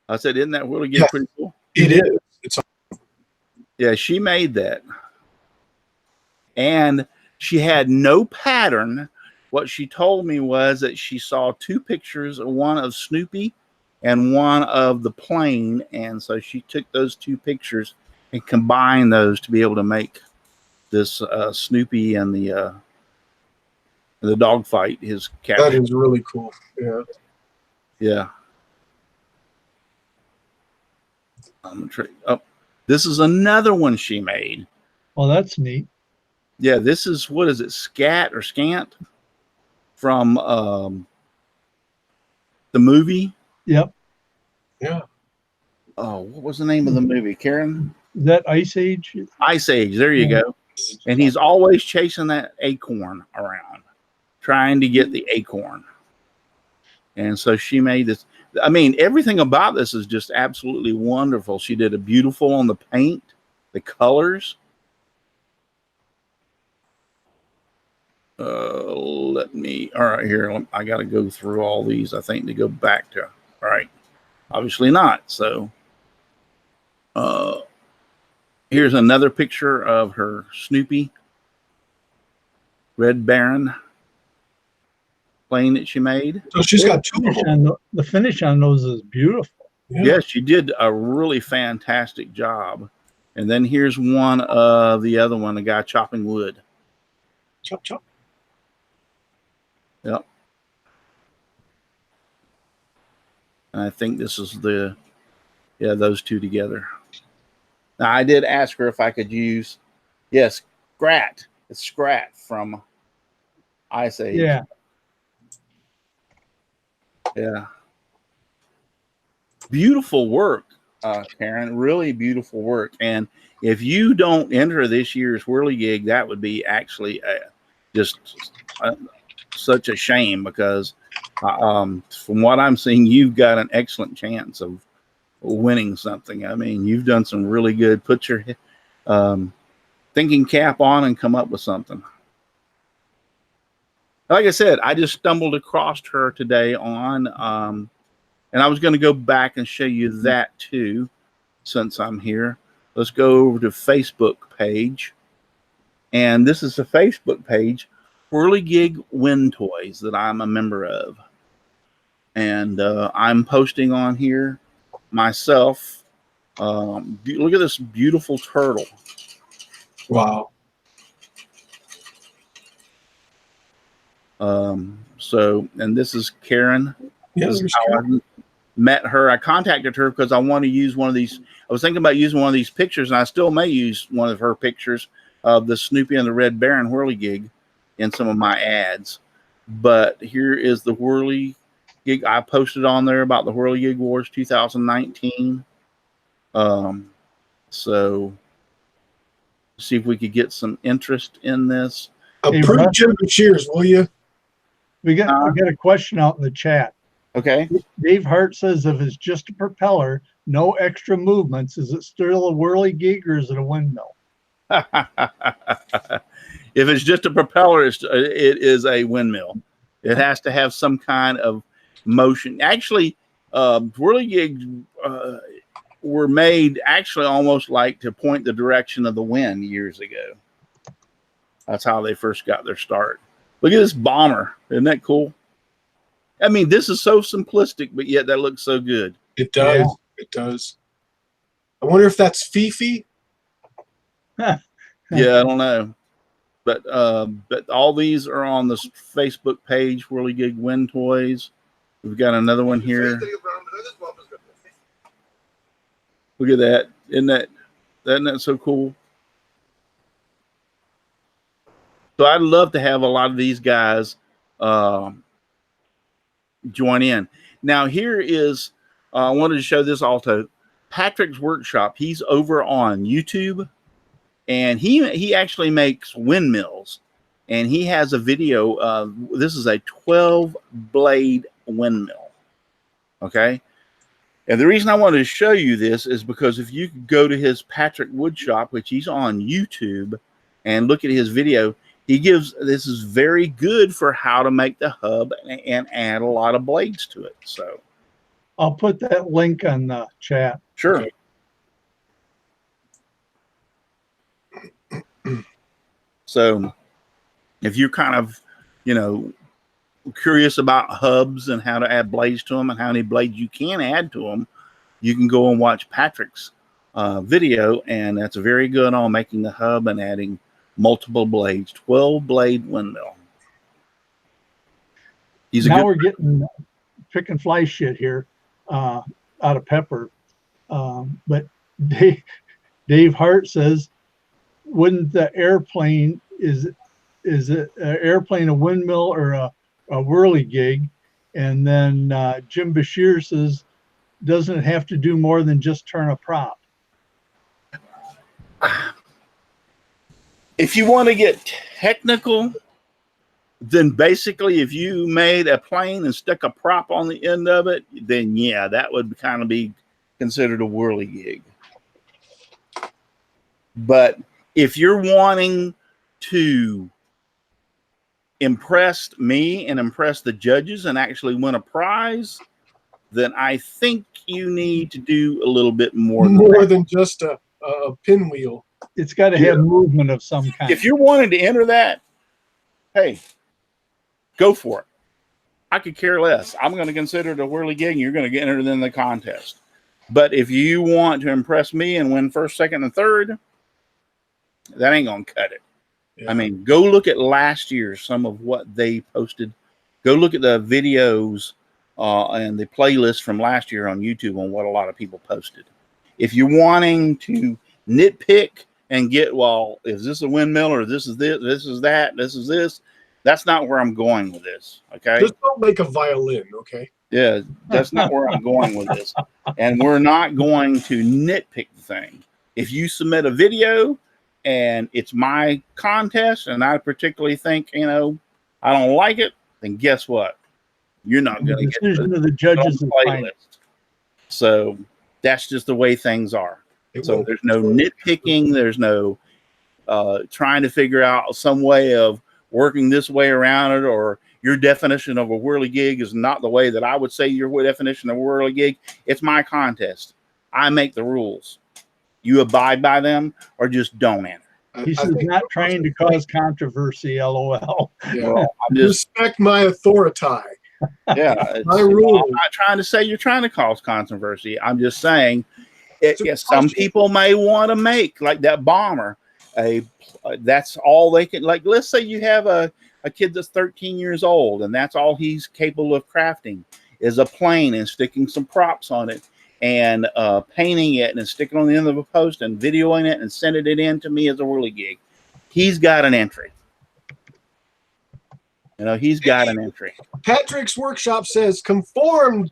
I said, isn't that Whirligig Yeah. pretty cool? It is. It's Yeah, she made that. And she had no pattern. What she told me was that she saw two pictures, one of Snoopy and one of the plane. And so she took those two pictures and combined those to be able to make this Snoopy and the dog fight, his that capture. is really cool. Yeah. Yeah. Oh, this is another one she made. Well, that's neat. Yeah, this is, what is it, Scat or Scant from the movie? Yep. Yeah. Oh, what was the name of the movie, Karen? Is that Ice Age? Ice Age. There you go. And he's always chasing that acorn around, trying to get the acorn. And so she made this. I mean, everything about this is just absolutely wonderful. She did a beautiful on the paint, the colors. All right, here. I got to go through all these, I think, to go back to. All right. Obviously not. So here's another picture of her Snoopy Red Baron plane that she made. So she's got two of them. The finish on those is beautiful. Yeah, she did a really fantastic job. And then here's one of the other one, the guy chopping wood. Chop, chop. Yep. And I think this is those two together. Now, I did ask her if I could use, yes, Scrat. It's Scrat from Ice Age. Yeah. Yeah. Beautiful work, Karen. Really beautiful work. And if you don't enter this year's Whirligig, that would be actually just such a shame, because from what I'm seeing, you've got an excellent chance of winning something. I mean, you've done some really good. Put your thinking cap on and come up with something. Like I said, I just stumbled across her today on, and I was going to go back and show you that too, since I'm here. Let's go over to Facebook page. And this is the Facebook page, Whirligig Wind Toys, that I'm a member of. And I'm posting on here myself. Look at this beautiful turtle. Wow. So, and this is Karen. Yeah, This is how I met her. I contacted her because I want to use one of these. I was thinking about using one of these pictures, and I still may use one of her pictures of the Snoopy and the Red Baron Whirligig in some of my ads. But here is the Whirligig. I posted on there about the Whirligig Wars 2019. So see if we could get some interest in this. Approve Russ? Jim and cheers, will you? We got a question out in the chat. Okay. Dave Hart says, if it's just a propeller, no extra movements, is it still a Whirligig or is it a windmill? If it's just a propeller, it is a windmill. It has to have some kind of motion. Actually, Whirligigs were made actually almost like to point the direction of the wind years ago. That's how they first got their start. Look at this bomber. Isn't that cool? I mean, this is so simplistic, but yet that looks so good. It does. Yeah. It does. I wonder if that's Fifi. Yeah, I don't know. But all these are on this Facebook page, Whirligig Wind Toys. We've got another one here. Look at that. Isn't that so cool? So I'd love to have a lot of these guys join in. Now here is I wanted to show this also. Patrick's Workshop. He's over on YouTube, and he actually makes windmills, and he has a video. This is a 12-blade windmill. Okay. And the reason I wanted to show you this is because if you go to his Patrick Woodshop, which he's on YouTube, and look at his video, this is very good for how to make the hub and add a lot of blades to it. So I'll put that link on the chat. sure. Okay. So if you're kind of, curious about hubs and how to add blades to them and how many blades you can add to them, you can go and watch Patrick's video, and that's very good on making the hub and adding multiple blades. 12-blade windmill. We're getting pick and fly shit here out of Pepper, but Dave Hart says, wouldn't the airplane is it an airplane, a windmill, or a whirligig? And then Jim Bashir says, doesn't it have to do more than just turn a prop? If you want to get technical, then basically if you made a plane and stuck a prop on the end of it, then yeah, that would kind of be considered a whirligig. But if you're wanting to impress me and impress the judges and actually win a prize, then I think you need to do a little bit more than just a pinwheel. It's got to have movement of some kind. If you're wanting to enter that, hey, go for it. I could care less. I'm going to consider it a whirligig, and you're going to get entered in the contest. But if you want to impress me and win first, second, and third, that ain't going to cut it. Yeah. I mean, go look at last year, some of what they posted. Go look at the videos and the playlist from last year on YouTube on what a lot of people posted. If you're wanting to nitpick and get, well, is this a windmill, or this is this is that, this is this, that's not where I'm going with this. Okay. Just don't make a violin. Okay. Yeah. That's not where I'm going with this. And we're not going to nitpick the thing. If you submit a video and it's my contest, and I particularly think, I don't like it, then guess what? You're not going to get the judges playlist. So that's just the way things are. So there's no nitpicking. There's no trying to figure out some way of working this way around it, or your definition of a whirligig is not the way that I would say your definition of a whirligig. It's my contest. I make the rules. You abide by them or just don't enter. He says not trying to cause controversy, LOL. Yeah. Well, respect my authority. Yeah. My rule. I'm not trying to say you're trying to cause controversy. I'm just saying some people may want to make, like that bomber, that's all they can, like, let's say you have a kid that's 13 years old and that's all he's capable of crafting is a plane and sticking some props on it and painting it and sticking on the end of a post and videoing it and sending it in to me as a whirligig. He's got an entry. He's got an entry. Patrick's Workshop says conformed.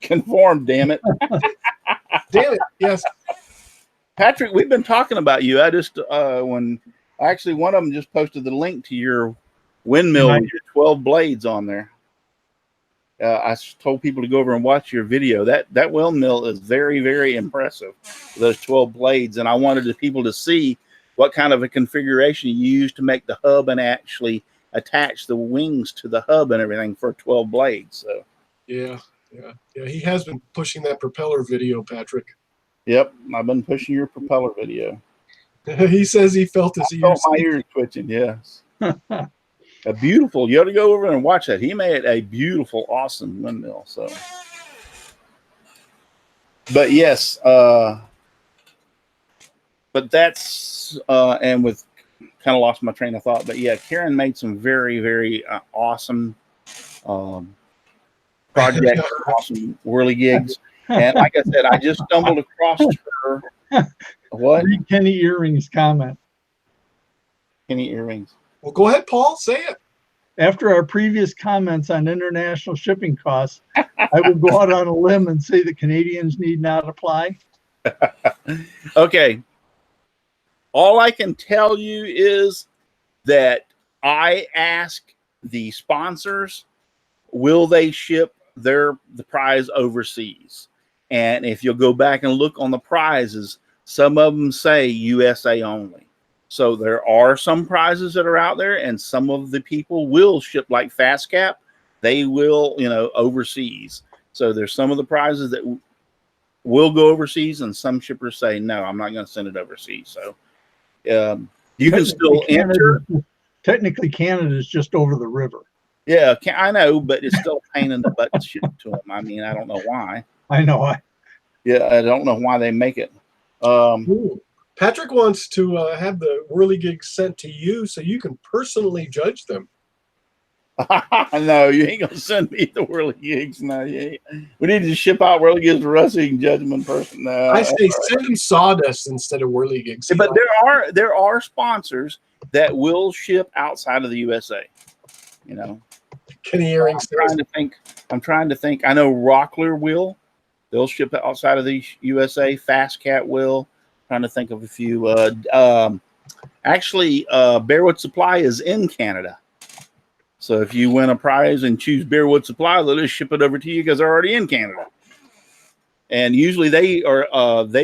Conformed, damn it. Damn it. Yes. Patrick, we've been talking about you. I just, one of them just posted the link to your windmill with your 12 blades on there. I told people to go over and watch your video. That windmill is very, very impressive. Those 12 blades. And I wanted the people to see what kind of a configuration you use to make the hub and actually attach the wings to the hub and everything for 12 blades. So yeah. He has been pushing that propeller video, Patrick. Yep, I've been pushing your propeller video. He says he felt his ears. My ears twitching. Yes. A beautiful. You ought to go over and watch that. He made a beautiful, awesome windmill. So, but yes, but that's and with kind of lost my train of thought. But yeah, Karen made some very, very awesome projects, awesome whirligigs. And like I said, I just stumbled across her. What? Read Kenny Earring's comment. Kenny Earrings. Well, go ahead, Paul. Say it. After our previous comments on international shipping costs, I will go out on a limb and say that Canadians need not apply. Okay. All I can tell you is that I ask the sponsors, will they ship the prize overseas? And if you'll go back and look on the prizes, some of them say USA only. So there are some prizes that are out there, and some of the people will ship, like Fast Cap. They will, overseas. So there's some of the prizes that will go overseas, and some shippers say, no, I'm not going to send it overseas. So you can still enter. Technically, Canada is just over the river. Yeah, I know, but it's still a pain in the butt to ship to them. I mean, I don't know why. I know. I don't know why they make it. Patrick wants to have the Whirligigs sent to you so you can personally judge them. No, you ain't gonna send me the Whirligigs. No, we need to ship out Whirligigs to Russ so you can judge them in person. No, I say send him sawdust instead of Whirligigs. Yeah, but there are sponsors that will ship outside of the USA. Kenny Earrings. I'm trying to think. I know Rockler will. They'll ship outside of the USA. Fast Cat will. Trying to think of a few. Actually, Bearwood Supply is in Canada. So if you win a prize and choose Bearwood Supply, they'll just ship it over to you because they're already in Canada. And usually they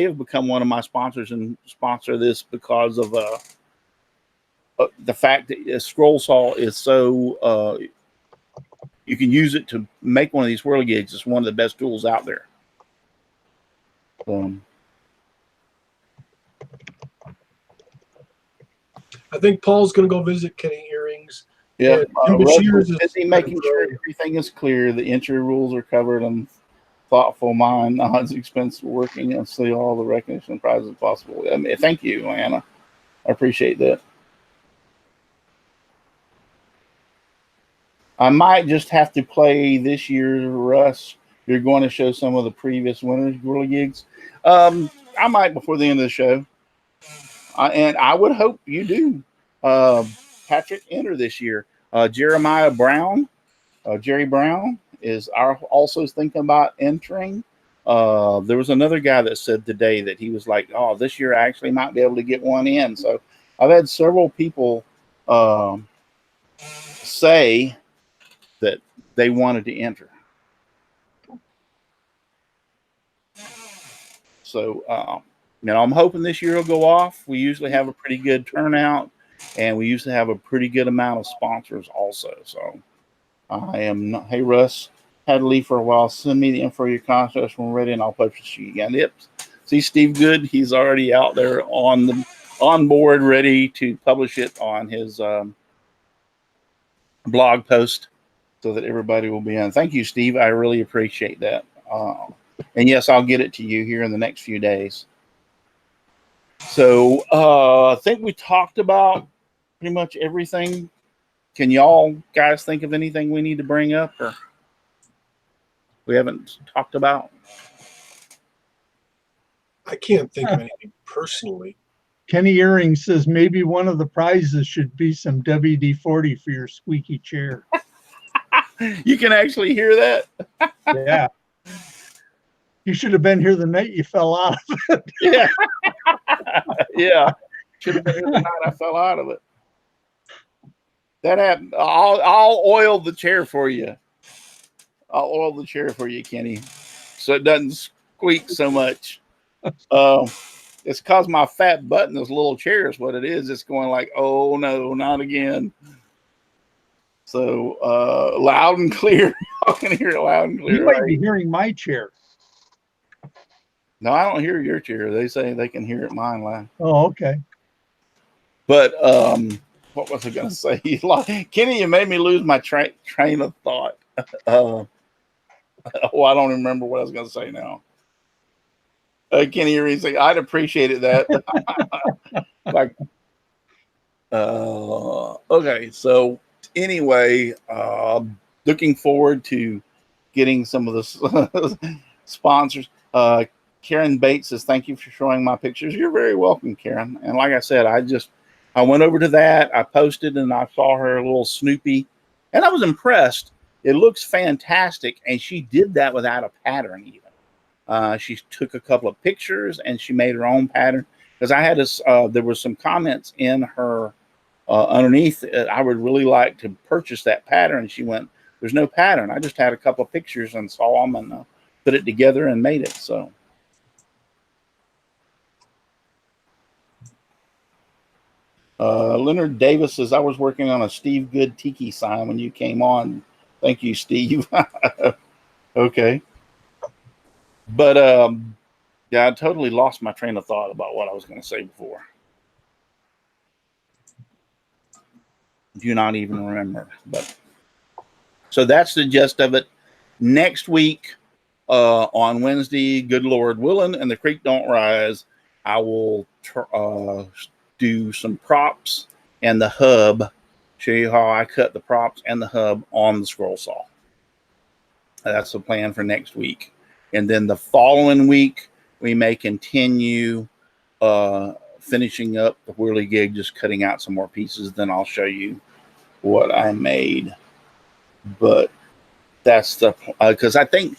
have become one of my sponsors and sponsor this because of the fact that a scroll saw is so you can use it to make one of these Whirligigs. It's one of the best tools out there. I think Paul's going to go visit Kenny Earrings. Yeah, Russ is busy making sure everything is clear. The entry rules are covered, and thoughtful mind, knowledge, expense, working, and see all the recognition and prizes possible. I mean, thank you, Anna. I appreciate that. I might just have to play this year, Russ. You're going to show some of the previous winners, Whirligigs. I might before the end of the show. And I would hope you do. Patrick, enter this year. Jeremiah Brown, Jerry Brown is also thinking about entering. There was another guy that said today that he was like, oh, this year I actually might be able to get one in. So I've had several people say that they wanted to enter. So, I'm hoping this year will go off. We usually have a pretty good turnout, and we usually have a pretty good amount of sponsors also. So I am not, hey, Russ, had to leave for a while. Send me the info for your contest when we're ready, and I'll publish you again. Yep. See Steve Good, he's already out there on board, ready to publish it on his blog post so that everybody will be on. Thank you, Steve. I really appreciate that. And yes, I'll get it to you here in the next few days. So I think we talked about pretty much everything. Can y'all guys think of anything we need to bring up or we haven't talked about? I can't think of anything personally. Kenny Earring says maybe one of the prizes should be some WD-40 for your squeaky chair. You can actually hear that? Yeah. You should have been here the night you fell out of it. Yeah. Yeah. Should have been here the night I fell out of it. That happened. I'll oil the chair for you. I'll oil the chair for you, Kenny, so it doesn't squeak so much. It's because my fat butt in this little chair is what it is. It's going like, oh no, not again. So loud and clear. I can hear it loud and clear. You might be hearing my chair. No, I don't hear your chair. They say they can hear it mine loud. Oh, okay. But what was I going to say? Kenny, you made me lose my train of thought. I don't remember what I was going to say now. Kenny, you're saying I'd appreciated that. Okay. So anyway, looking forward to getting some of the sponsors. Karen Bates says, thank you for showing my pictures. You're very welcome, Karen. And like I said, I went over to that. I posted and I saw her little Snoopy And I was impressed. It looks fantastic. And she did that without a pattern even. She took a couple of pictures and she made her own pattern. Because I had this, there were some comments in her underneath. I would really like to purchase that pattern. And she went, there's no pattern. I just had a couple of pictures and saw them and put it together and made it. So. Leonard Davis says, I was working on a Steve Good Tiki sign when you came on. Thank you, Steve. Okay. But yeah, I totally lost my train of thought about what I was going to say before. Do not even remember. But so that's the gist of it. Next week on Wednesday, good Lord willing, and the creek don't rise, I will do some props and the hub, show you how I cut the props and the hub on the scroll saw. That's the plan for next week. And then the following week, we may continue finishing up the Whirligig, just cutting out some more pieces. Then I'll show you what I made. But that's the, because I think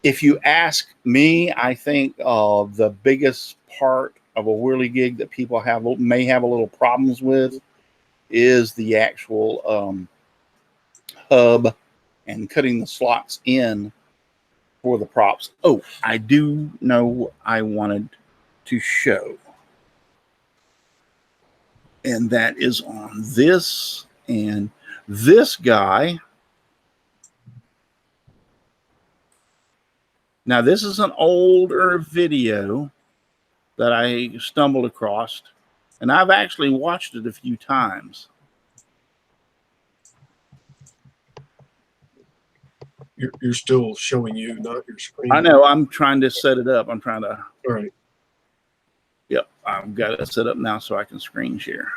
if you ask me, I think the biggest part of a Whirligig that people may have a little problems with is the actual hub and cutting the slots in for the props. Oh, I do know I wanted to show. And that is on this. And this guy. Now, this is an older video that I stumbled across. And I've actually watched it a few times. You're still showing you, not your screen. I know. I'm trying to set it up. I'm trying to. All right. Yep. I've got it set up now so I can screen share.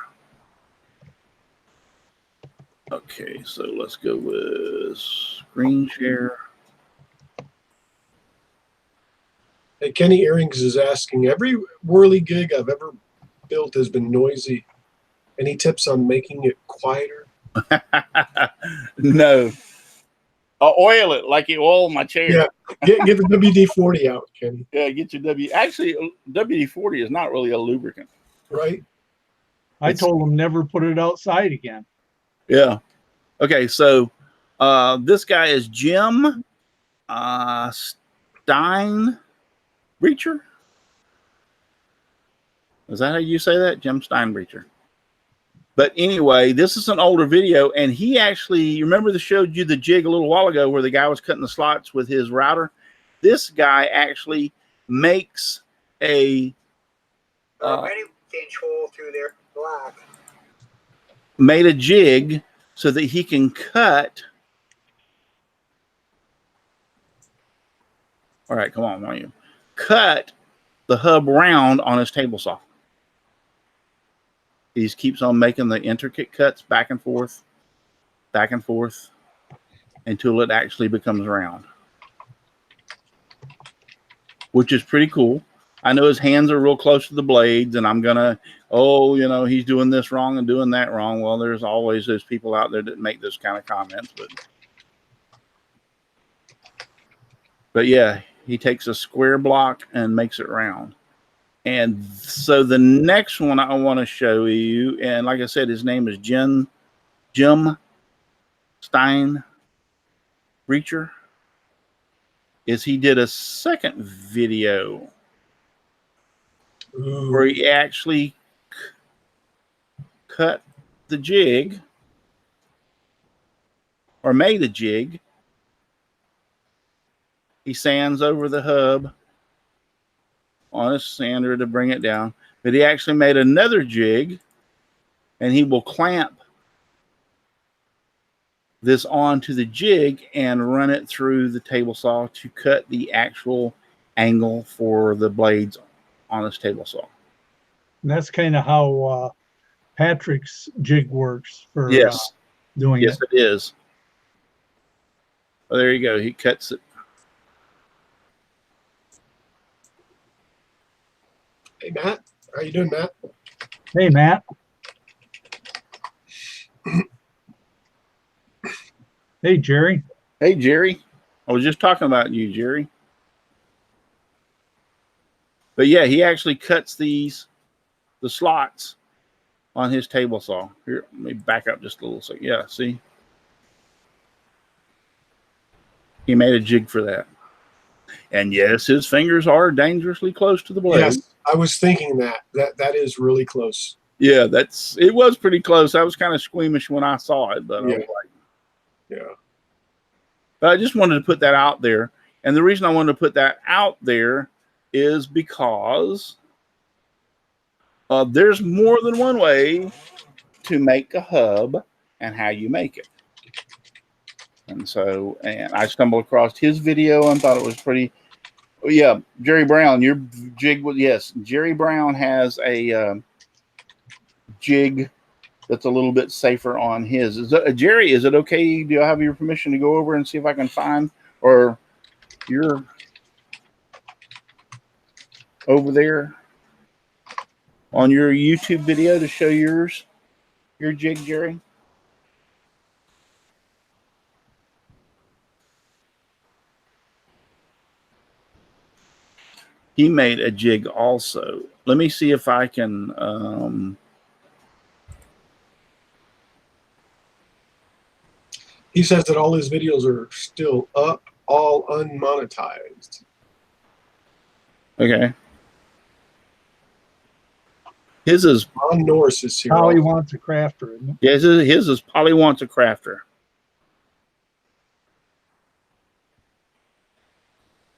Okay. So let's go with screen share. Hey, Kenny Earrings is asking, every Whirligig I've ever built has been noisy. Any tips on making it quieter? No. I'll oil it like you oil my chair. Yeah, get the WD-40 out, Kenny. Yeah, get your Actually, WD-40 is not really a lubricant. Right? I told him never put it outside again. Yeah. Okay, so this guy is Jim Stein Breacher. Is that how you say that? Jim Steinbreacher. But anyway, this is an older video, and he actually, remember showed you the jig a little while ago where the guy was cutting the slots with his router? This guy actually makes a inch hole through there, black. made a jig so that he can cut. All right, come on, why don't you cut the hub round on his table saw? He just keeps on making the intricate cuts back and forth until it actually becomes round, which is pretty cool. I know his hands are real close to the blades, and I'm gonna, he's doing this wrong and doing that wrong. Well, there's always those people out there that make those kind of comments, but yeah, he takes a square block and makes it round. And so the next one I want to show you, and like I said, his name is Jim Stein Breacher, is he did a second video where he actually cut the jig or made a jig. He sands over the hub on a sander to bring it down, but he actually made another jig, and he will clamp this onto the jig and run it through the table saw to cut the actual angle for the blades on this table saw. And that's kind of how Patrick's jig works for doing yes, it. it is. Oh, there you go. He cuts it. Hey, Matt. How you doing, Matt? Hey, Matt. Hey, Jerry. Hey, Jerry. I was just talking about you, Jerry. But yeah, he actually cuts the slots on his table saw. Here, let me back up just a little second. Yeah, see? He made a jig for that. And yes, his fingers are dangerously close to the blade. Yes, I was thinking that is really close. Yeah, it was pretty close. I was kind of squeamish when I saw it, but I was like, yeah. But I just wanted to put that out there. And the reason I wanted to put that out there is because there's more than one way to make a hub and how you make it. And so, and I stumbled across his video and thought it was pretty. Oh, yeah, Jerry Brown, your jig was, yes, Jerry Brown has a jig that's a little bit safer on his. Jerry, is it okay? Do I have your permission to go over and see if I can find, or you're over there on your YouTube video to show your jig, Jerry? He made a jig also. Let me see if I can. He says that all his videos are still up, all unmonetized. Okay. His is Ron Norris is here. Polly wants a crafter, isn't it? yeah. His is Polly wants a crafter.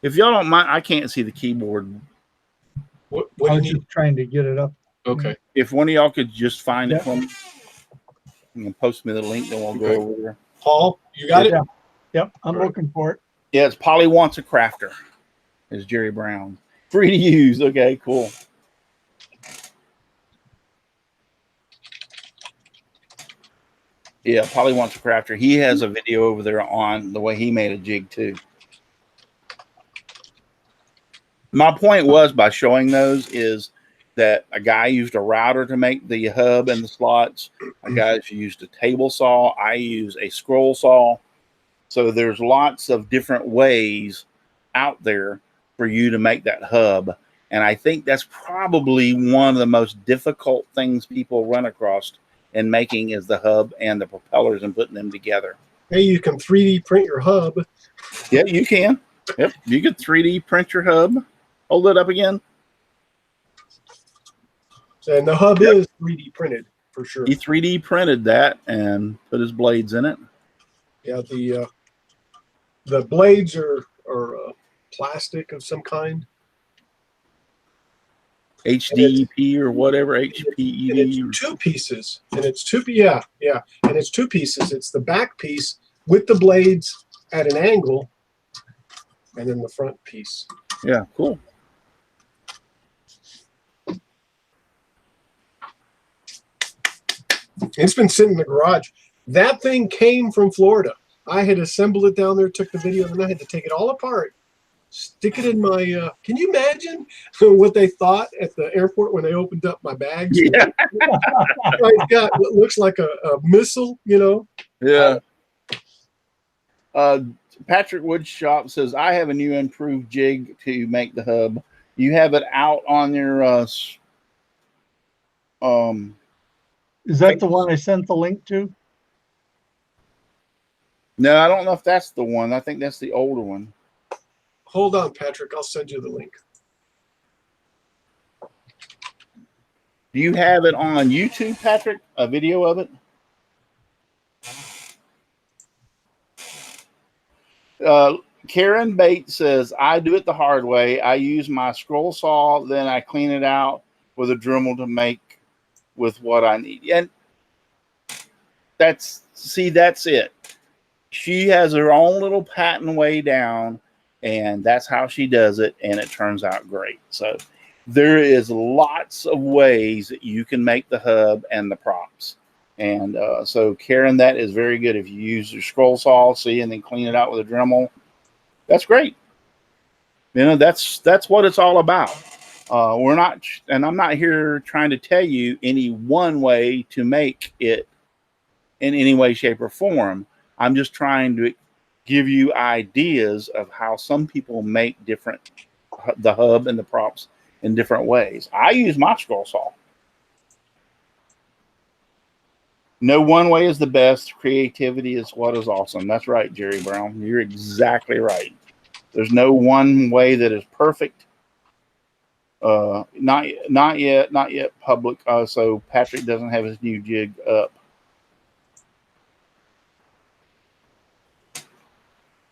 If y'all don't mind, I can't see the keyboard. What I do was you need? just trying to get it up. Okay. If one of y'all could just find Yeah. it for me, and post me the link, then we'll go Okay. over there. Paul, you got it? Yeah. Yep, I'm All right. looking for it. Yeah, it's Polly wants a crafter. Is Jerry Brown free to use? Okay, cool. Yeah, Polly wants a crafter. He has a video over there on the way he made a jig too. My point was by showing those is that a guy used a router to make the hub and the slots. A guy's used a table saw. I use a scroll saw. So there's lots of different ways out there for you to make that hub. And I think that's probably one of the most difficult things people run across in making is the hub and the propellers and putting them together. Hey, you can 3D print your hub. Yeah, you can. Yep, you could 3D print your hub. Hold it up again. And the hub is 3D printed for sure. He 3D printed that and put his blades in it. Yeah, the blades are plastic of some kind. HDEP or whatever, And HPED. it's two pieces, and it's two. Yeah, and it's two pieces. It's the back piece with the blades at an angle, and then the front piece. Yeah, cool. It's been sitting in the garage. That thing came from Florida. I had assembled it down there, took the video, and I had to take it all apart, stick it in my. Can you imagine what they thought at the airport when they opened up my bags? Yeah. I've got what looks like a missile, you know. Yeah. Patrick Woodshop says, I have a new improved jig to make the hub. You have it out on your Is that the one I sent the link to? no, I don't know if that's the one. I think that's the older one. Hold on, Patrick. I'll send you the link. Do you have it on YouTube, Patrick? A video of it? Karen Bates says, I do it the hard way. I use my scroll saw, then I clean it out with a Dremel to make with what I need. And that's it. She has her own little patent way down, and that's how she does it, and it turns out great. So there is lots of ways that you can make the hub and the props. And so, Karen, that is very good. If you use your scroll saw, and then clean it out with a Dremel, that's great. You know, that's what it's all about. We're not, and I'm not here trying to tell you any one way to make it in any way, shape, or form. I'm just trying to give you ideas of how some people make the hub and the props in different ways. I use my scroll saw. No one way is the best. Creativity is what is awesome. That's right, Jerry Brown. You're exactly right. There's no one way that is perfect. Not yet public. So Patrick doesn't have his new jig up.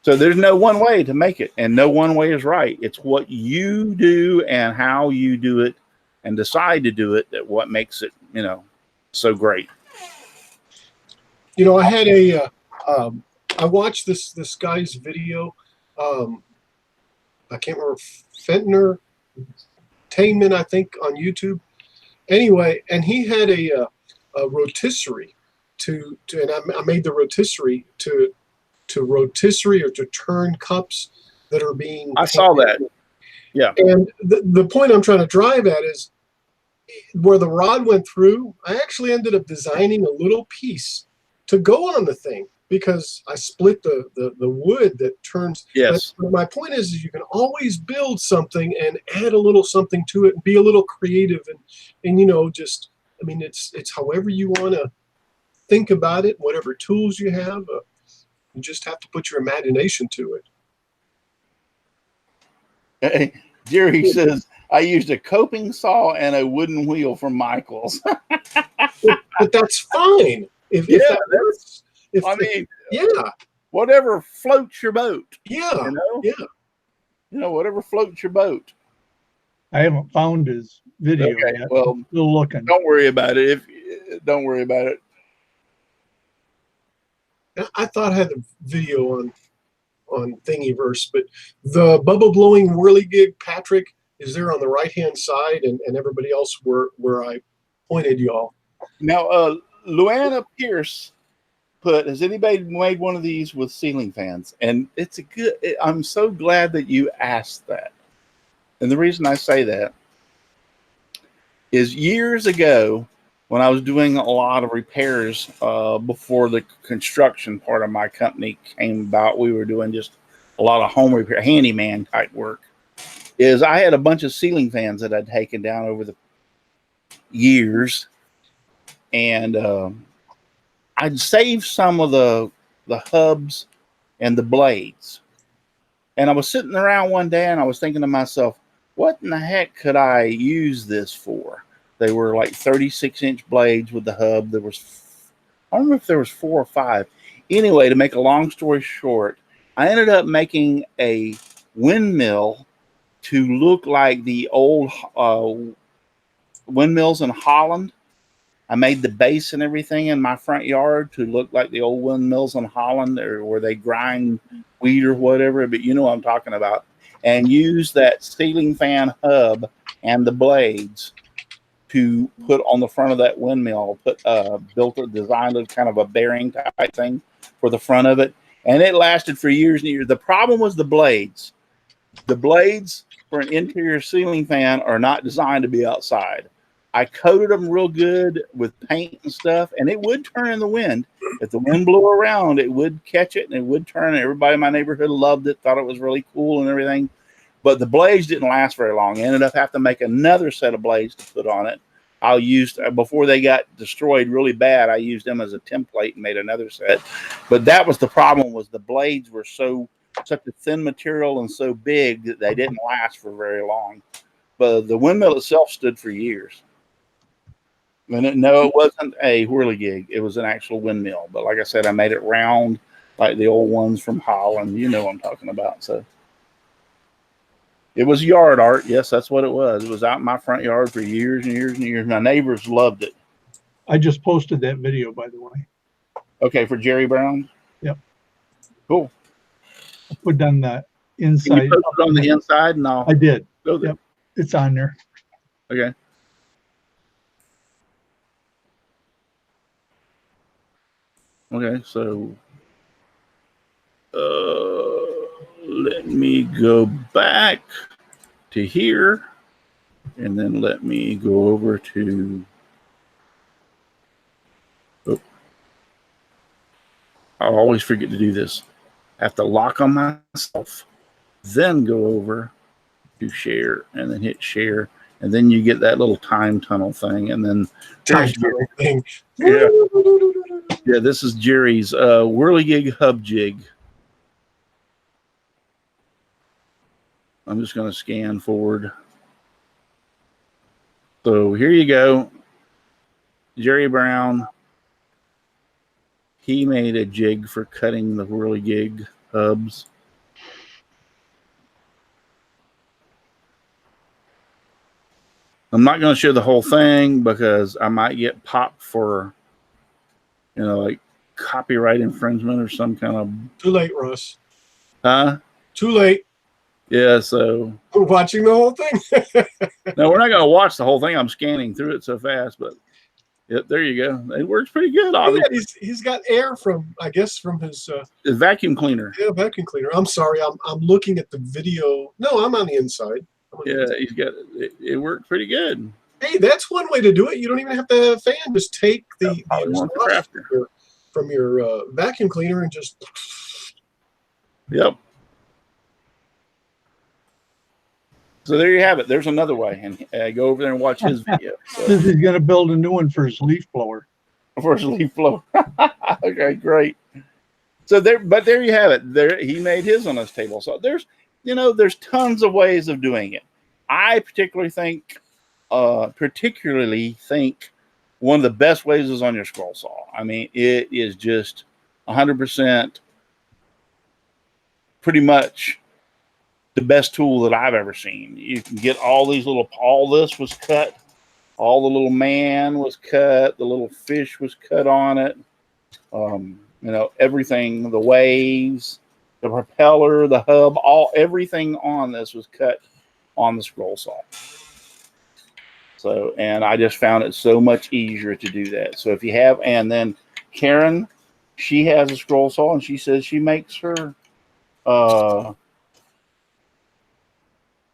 So there's no one way to make it, and no one way is right. It's what you do and how you do it and decide to do it that what makes it, so great. I had I watched this guy's video. I can't remember, Fentner Tainman, I think, on YouTube. Anyway, and he had a rotisserie and I made the rotisserie to rotisserie or to turn cups that are being. I saw that. Yeah. And the point I'm trying to drive at is where the rod went through. I actually ended up designing a little piece to go on the thing because I split the wood that turns. Yes. But my point is you can always build something and add a little something to it and be a little creative and it's however you want to think about it, whatever tools you have. You just have to put your imagination to it. Hey, Jerry says, I used a coping saw and a wooden wheel from Michael's. But that's fine. If that works. Whatever floats your boat. Yeah. Whatever floats your boat. I haven't found his video yet. Well, I'm still looking. Don't worry about it. Don't worry about it. I thought I had the video on Thingiverse, but the bubble blowing Whirligig Patrick is there on the right hand side, and everybody else where I pointed y'all. Now, Luana Pierce put, has anybody made one of these with ceiling fans? And I'm so glad that you asked that. And the reason I say that is years ago when I was doing a lot of repairs before the construction part of my company came about, we were doing just a lot of home repair, handyman type work, is I had a bunch of ceiling fans that I'd taken down over the years. And I'd saved some of the hubs and the blades. And I was sitting around one day and I was thinking to myself, what in the heck could I use this for? They were like 36-inch blades with the hub. I don't remember if there was 4 or 5. Anyway, to make a long story short, I ended up making a windmill to look like the old windmills in Holland. I made the base and everything in my front yard to look like the old windmills in Holland, or where they grind wheat or whatever, but you know what I'm talking about. And use that ceiling fan hub and the blades to put on the front of that windmill, designed a kind of a bearing type thing for the front of it. And it lasted for years and years. The problem was the blades. The blades for an interior ceiling fan are not designed to be outside. I coated them real good with paint and stuff, and it would turn in the wind. If the wind blew around, it would catch it and it would turn. Everybody in my neighborhood loved it, thought it was really cool and everything. But the blades didn't last very long. I ended up having to make another set of blades to put on it. Before they got destroyed really bad, I used them as a template and made another set. But that was the problem, was the blades were such a thin material and so big that they didn't last for very long. But the windmill itself stood for years. It wasn't a whirligig. It was an actual windmill. But like I said, I made it round like the old ones from Holland. You know what I'm talking about. So it was yard art. Yes, that's what it was. It was out in my front yard for years and years and years. My neighbors loved it. I just posted that video, by the way. Okay, for Jerry Brown? Yep. Cool. I put on the Can inside. you post it on the inside? And I did. Go there. Yep. It's on there. Okay. Okay, so let me go back to here, and then let me go over to I'll always forget to do this. I have to lock on myself, then go over to share, and then hit share, and then you get that little time tunnel thing, and then Time tunnel thing. yeah, yeah. This is Jerry's Whirligig hub jig. I'm just going to scan forward. So here you go, Jerry Brown. He made a jig for cutting the Whirligig hubs. I'm not going to show the whole thing because I might get popped for, like copyright infringement or some kind of. Too late, Russ. Huh? Too late. Yeah. So We're watching the whole thing. no, we're not going to watch the whole thing. I'm scanning through it so fast, but yep, there you go. It works pretty good. Obviously, Yeah, he's got air from, I guess, from his the vacuum cleaner. yeah, vacuum cleaner. I'm sorry, I'm looking at the video. No, I'm on the inside. Yeah, he's got it. It worked pretty good. Hey, that's one way to do it. You don't even have to have a fan. Just take the Probably want the exhaust crafter. from your vacuum cleaner and just. Yep. So there you have it. There's another way, and go over there and watch his video. So, Says he's going to build a new one for his leaf blower. for his leaf blower. Okay, great. So there you have it. There he made his on his table. So there's tons of ways of doing it. I particularly think one of the best ways is on your scroll saw. I mean, it is just 100% pretty much the best tool that I've ever seen. You can get all this was cut. All the little man was cut. The little fish was cut on it. Everything, the waves, the propeller, the hub, everything on this was cut on the scroll saw. So, and I just found it so much easier to do that. So if you have, and then Karen, she has a scroll saw and she says she makes her,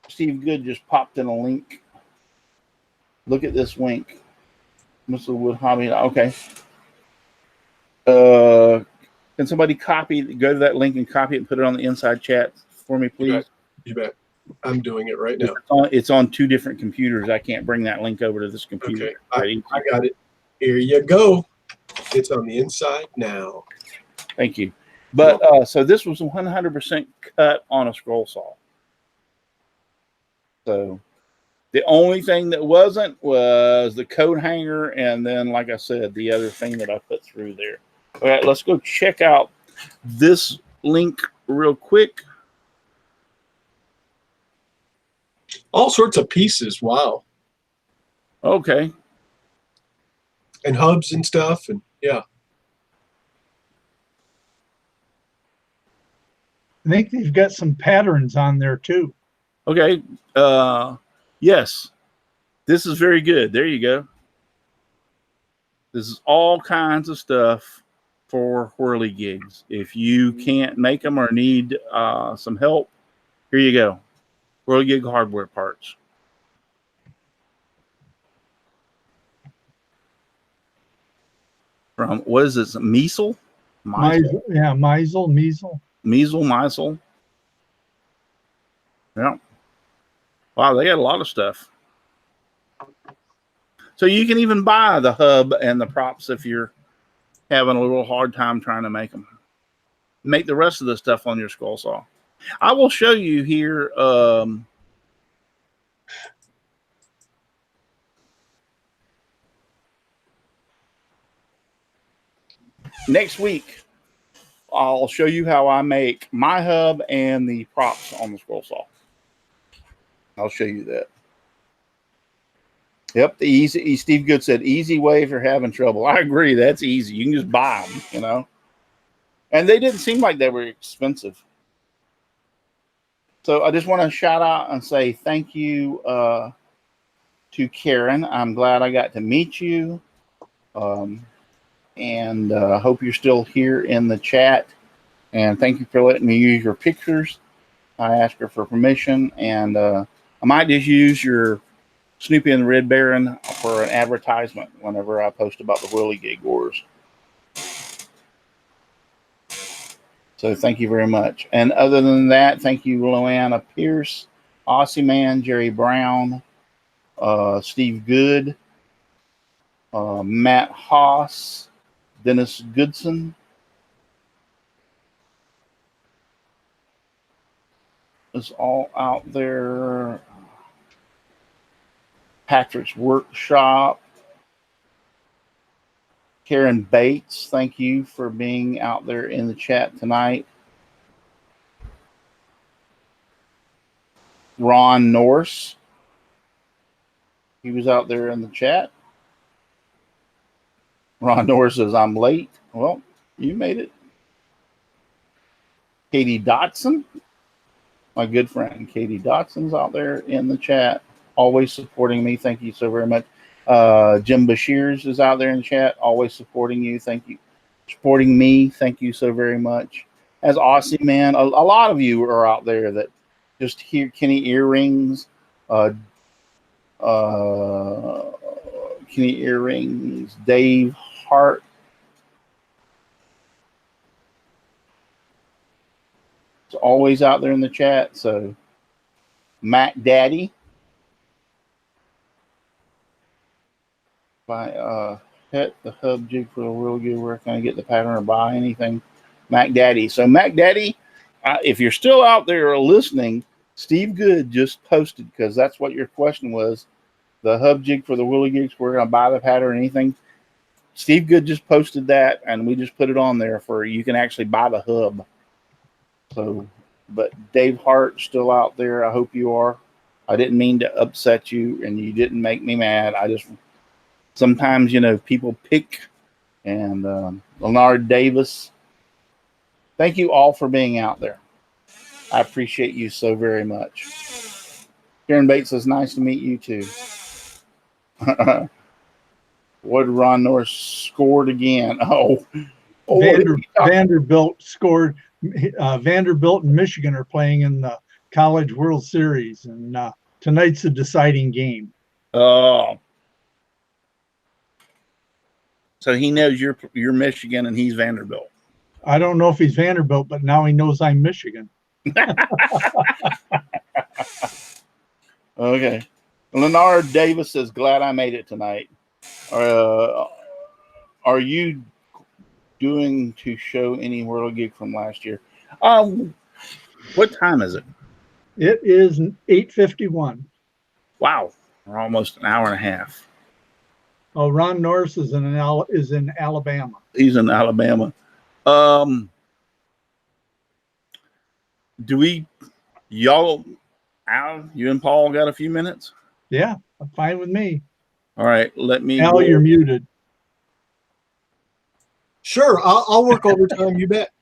Steve Good just popped in a link. Look at this link. Mr. Wood Hobby. Okay. Can somebody go to that link and copy it and put it on the inside chat for me, please? You bet. I'm doing it right now. It's on two different computers. I can't bring that link over to this computer. Okay, I got it. Here you go. It's on the inside now. Thank you. But so this was 100% cut on a scroll saw. So the only thing that wasn't was the coat hanger, and then, like I said, the other thing that I put through there. All right, let's go check out this link real quick. All sorts of pieces. Wow. Okay. And hubs and stuff, and yeah. I think they've got some patterns on there too. Okay. Yes. This is very good. There you go. This is all kinds of stuff for Whirligigs. If you can't make them or need some help, here you go. Whirligig hardware parts. From, what is this? Measle? Measle. Yeah, Measle. Measle. Yeah. Wow, they got a lot of stuff. So you can even buy the hub and the props if you're having a little hard time trying to make them. Make the rest of the stuff on your scroll saw. I will show you here. Next week, I'll show you how I make my hub and the props on the scroll saw. I'll show you that. Yep, the easy. Steve Good said, easy way if you're having trouble. I agree. That's easy. You can just buy them, And they didn't seem like they were expensive. So I just want to shout out and say thank you to Karen. I'm glad I got to meet you. And hope you're still here in the chat. And thank you for letting me use your pictures. I asked her for permission. And I might just use your Snoopy and the Red Baron for an advertisement whenever I post about the Whirligig Wars. So thank you very much. And other than that, thank you, Loanna Pierce, Aussie Man, Jerry Brown, Steve Good, Matt Haas, Dennis Goodson, is all out there. Patrick's Workshop, Karen Bates, thank you for being out there in the chat tonight. Ron Norse, he was out there in the chat. Ron Norse says, I'm late. Well, you made it. Katie Dotson, my good friend Katie Dotson's out there in the chat, always supporting me. Thank you so very much. Jim Bashirs is out there in the chat, always supporting you. Thank you. Supporting me. Thank you so very much. As Aussie Man, a lot of you are out there that just hear Kenny Earrings, Kenny Earrings, Dave Hart. It's always out there in the chat. So Mac Daddy. By hit the hub jig for the Whirligig. Where can I get the pattern or buy anything? Mac Daddy. So Mac Daddy, if you're still out there listening, Steve Good just posted, because that's what your question was, the hub jig for the Whirligigs. We're going to buy the pattern or anything. Steve Good just posted that, and we just put it on there for you can actually buy the hub. So, but Dave Hart still out there. I hope you are. I didn't mean to upset you, and you didn't make me mad. I just sometimes, people pick. And Leonard Davis, thank you all for being out there. I appreciate you so very much. Karen Bates says, nice to meet you too. What did Ron Norris scored again? Vanderbilt scored. Vanderbilt and Michigan are playing in the College World Series, and tonight's the deciding game. Oh. So he knows you're Michigan and he's Vanderbilt. I don't know if he's Vanderbilt, but now he knows I'm Michigan. Okay. Leonard Davis says, glad I made it tonight. Are you doing to show any Whirligig from last year? What time is it? It is 8:51. Wow. We're almost an hour and a half. Oh, Ron Norris is in Alabama. He's in Alabama. You and Paul got a few minutes? Yeah, fine with me. All right, let me. Al, you're muted. Sure, I'll work overtime. You bet.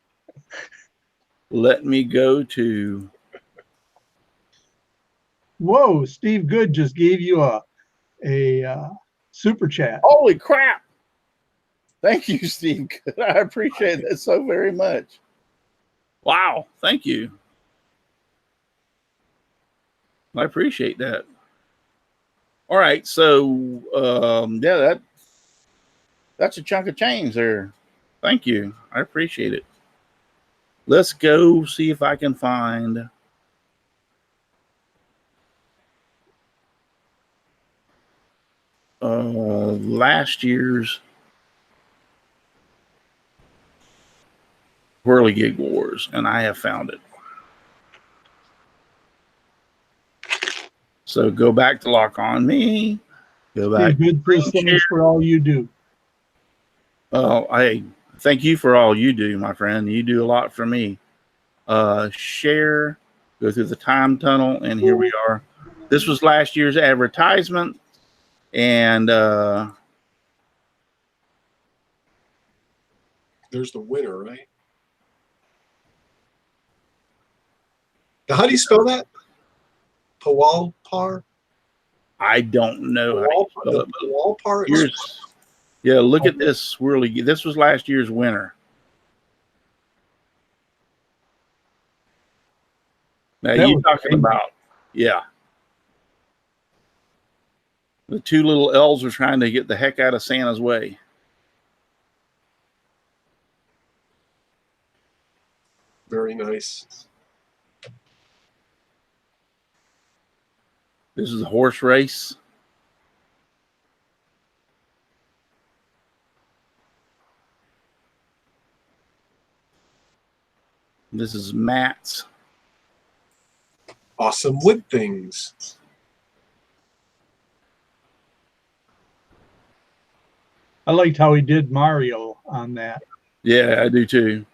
Let me go to. Whoa, Steve Good just gave you a super chat. Holy crap! Thank you, Steve. I appreciate that so very much. Wow, thank you. I appreciate that. All right, so yeah, that's a chunk of change there. Thank you. I appreciate it. Let's go see if I can find last year's Whirligig Wars, and I have found it. So go back to Lock On Me. Go back. Good so much for all you do. Oh, thank you for all you do, my friend. You do a lot for me. Share, go through the time tunnel, and here we are. This was last year's advertisement, and there's the winner, right? Now, how do you spell that? Pawalpar? I don't know how you spell it. Pawalpar. Yeah, look at this Whirligig. This was last year's winner. Now you talking about, yeah. The two little elves were trying to get the heck out of Santa's way. Very nice. This is a horse race. This is Matt's. Awesome wood things. I liked how he did Mario on that. Yeah, I do too.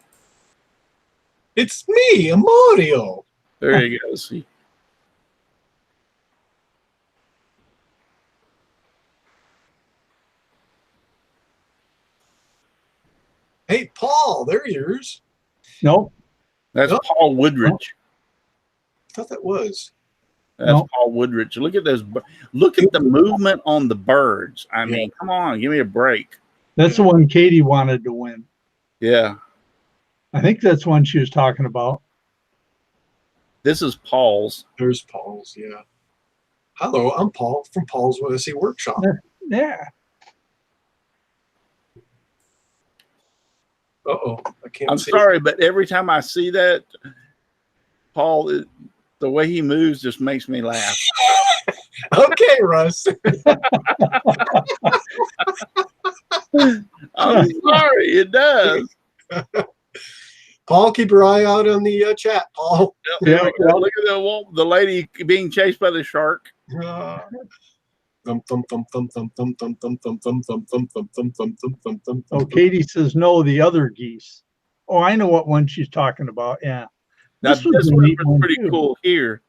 It's me, a Mario. There you go. See. Hey, Paul, there yours. No, That's Yep. Paul Woodridge. I thought that was. That's No. Paul Woodridge. Look at those. Look at the movement on the birds. I Yeah. mean, come on, give me a break. that's the one Katie wanted to win. Yeah, I think that's one she was talking about. this is Paul's. There's Paul's, yeah. Hello, I'm Paul from Paul's Odyssey Workshop. Yeah. Uh-oh, I can't I'm see. sorry, but every time I see that, Paul, the way he moves just makes me laugh. Okay, Russ. I'm sorry, it does. Paul, keep your eye out on the chat, Paul. Yeah, well- Look at the lady being chased by the shark. Thump, thump, thump, thump, thump, thump, thump, thump, thump, thump, thump, thump, thump, thump, thump, thump, thump, thump, Oh, thump. Katie says no, the other geese. Oh, I know what one she's talking about. Yeah. Now This this, was a one neat was one, pretty too. cool here.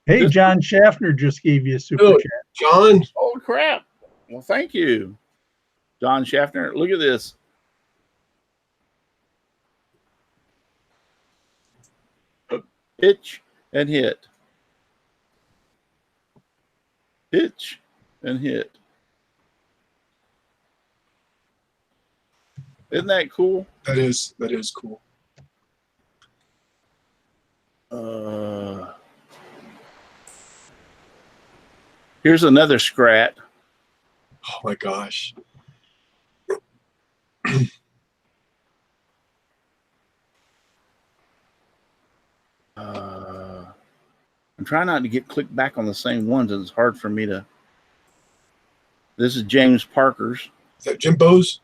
Hey, This- John Schaffner just gave you a super Oh. chat. John, Oh crap! Well, thank you, John Schaffner. Look at this. Pitch and hit. Pitch and hit. Isn't that cool? that is cool. Here's another scrat. Oh my gosh. I'm trying not to get clicked back on the same ones, and it's hard for me to. This is James Parker's Is that Jimbo's?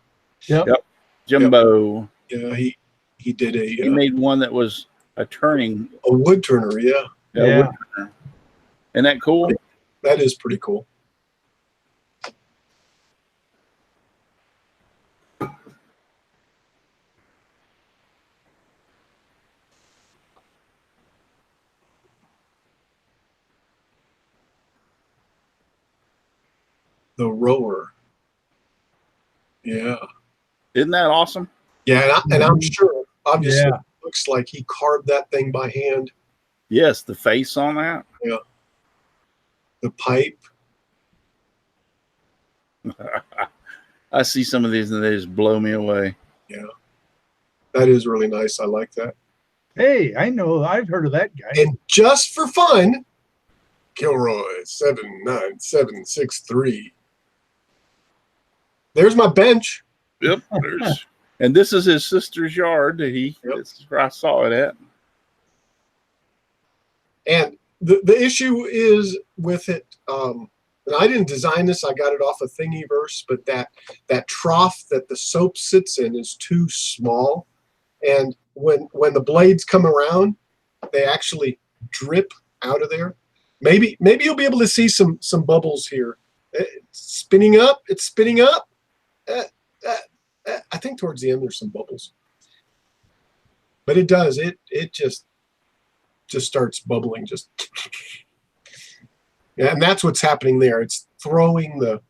Jimbo. Yeah, he did He a made one that was a turning. wood turner. Yeah, Yeah. wood turner. Isn't that cool? that is pretty cool. The rower. Yeah. Isn't that awesome? Yeah, and I'm sure, obviously, Yeah. it looks like he carved that thing by hand. Yes, the face on that. The pipe. I see some of these and they just blow me away. That is really nice. I like that. Hey, I know. I've heard of that guy. And just for fun, Kilroy 79763. There's my bench. Yep. And this is his sister's yard that Yep. that's where I saw it at. And the issue is with it, and I didn't design this, I got it off of Thingiverse, but that trough that the soap sits in is too small. And when the blades come around, they actually drip out of there. Maybe you'll be able to see some bubbles here. It's spinning up. It's spinning up. I think towards the end there's some bubbles. But it does. It just starts bubbling. Yeah, and that's what's happening there. It's throwing the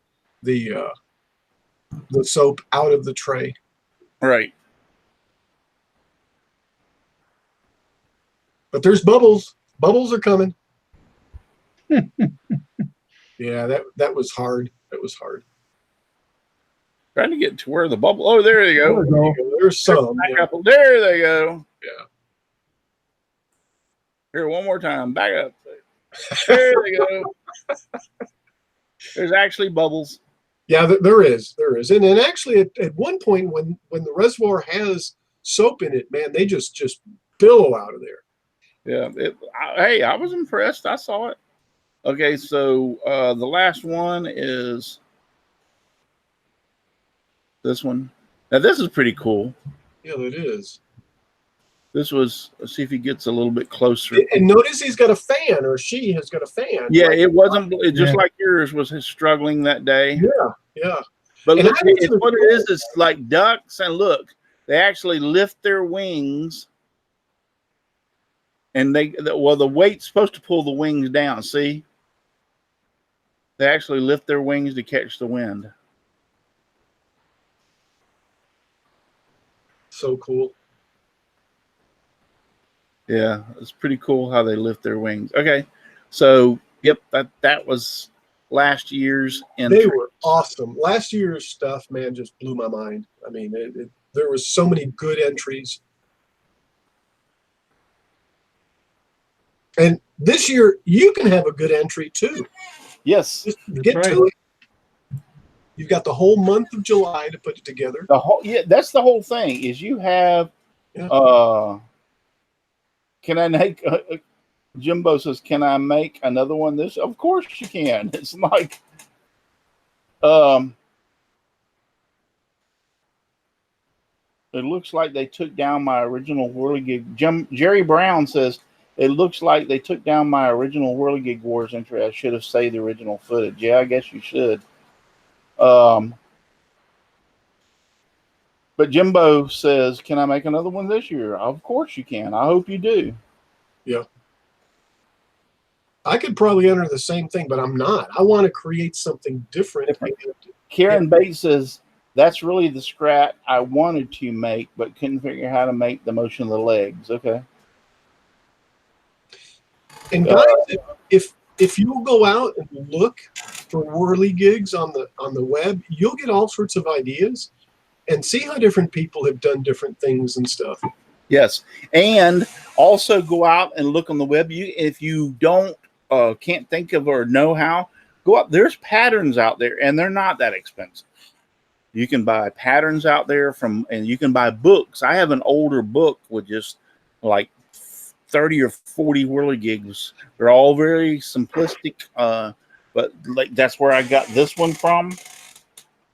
soap out of the tray. Right. But there's bubbles. Bubbles are coming. Yeah, that was hard. That was hard. Trying to get to where the bubble. Oh, there they go. There we go. There's some. Back Yeah. up. There they go. Yeah. Here, one more time. Back up. There they go. There's actually bubbles. Yeah, there is. And actually, at one point, when the reservoir has soap in it, man, they just billow out of there. Yeah. Hey, I was impressed. I saw it. Okay, so the last one is this one. Now this is pretty cool. Yeah, it is. This was. Let's see if he gets a little bit closer. And notice he's got a fan, or she has got a fan. Yeah, like, it wasn't just Yeah. like yours was struggling that day. yeah. But And look, I was what it is, it's like ducks, and look, they actually lift their wings, and the weight's supposed to pull the wings down. See, they actually lift their wings to catch the wind. So cool. Yeah, it's pretty cool how they lift their wings. Okay, so yep, that was last year's entry. They were awesome. Last year's stuff, man, just blew my mind. I mean, there was so many good entries. And this year, you can have a good entry too. Yes, Just get right. to it. You've got the whole month of July to put it together. that's the whole thing. Is you have, Yeah. can I make? Jimbo says, "Can I make another one?" This, of course you can. It's like, it looks like they took down my original Whirligig. Jerry Brown says, it looks like they took down my original Whirligig Wars entry. I should have saved the original footage. Yeah, I guess you should. But Jimbo says, "Can I make another one this year?" Of course you can. I hope you do. Yeah. I could probably enter the same thing, but I'm not. I want to create something different. Karen Bates says, "That's really the scrat I wanted to make, but couldn't figure out how to make the motion of the legs." Okay. And guys, if you'll go out and look for Whirligigs on the web, you'll get all sorts of ideas and see how different people have done different things and stuff. Yes, and also go out and look on the web. If you don't can't think of or know how, go up. There's patterns out there, and they're not that expensive. You can buy patterns out there and you can buy books. I have an older book with just like 30 or 40 Whirligigs. They're all very simplistic, but like that's where I got this one from.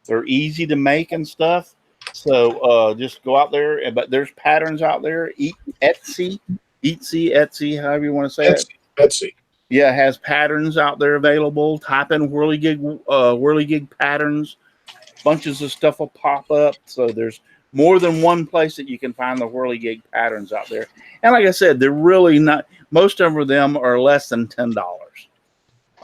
They're easy to make and stuff. So just go out there. But there's patterns out there. Etsy, however you want to say it. Etsy. Yeah, it has patterns out there available. Type in Whirligig patterns. Bunches of stuff will pop up. So there's more than one place that you can find the Whirligig patterns out there. And like I said, they're really not. Most of them are less than $10. Like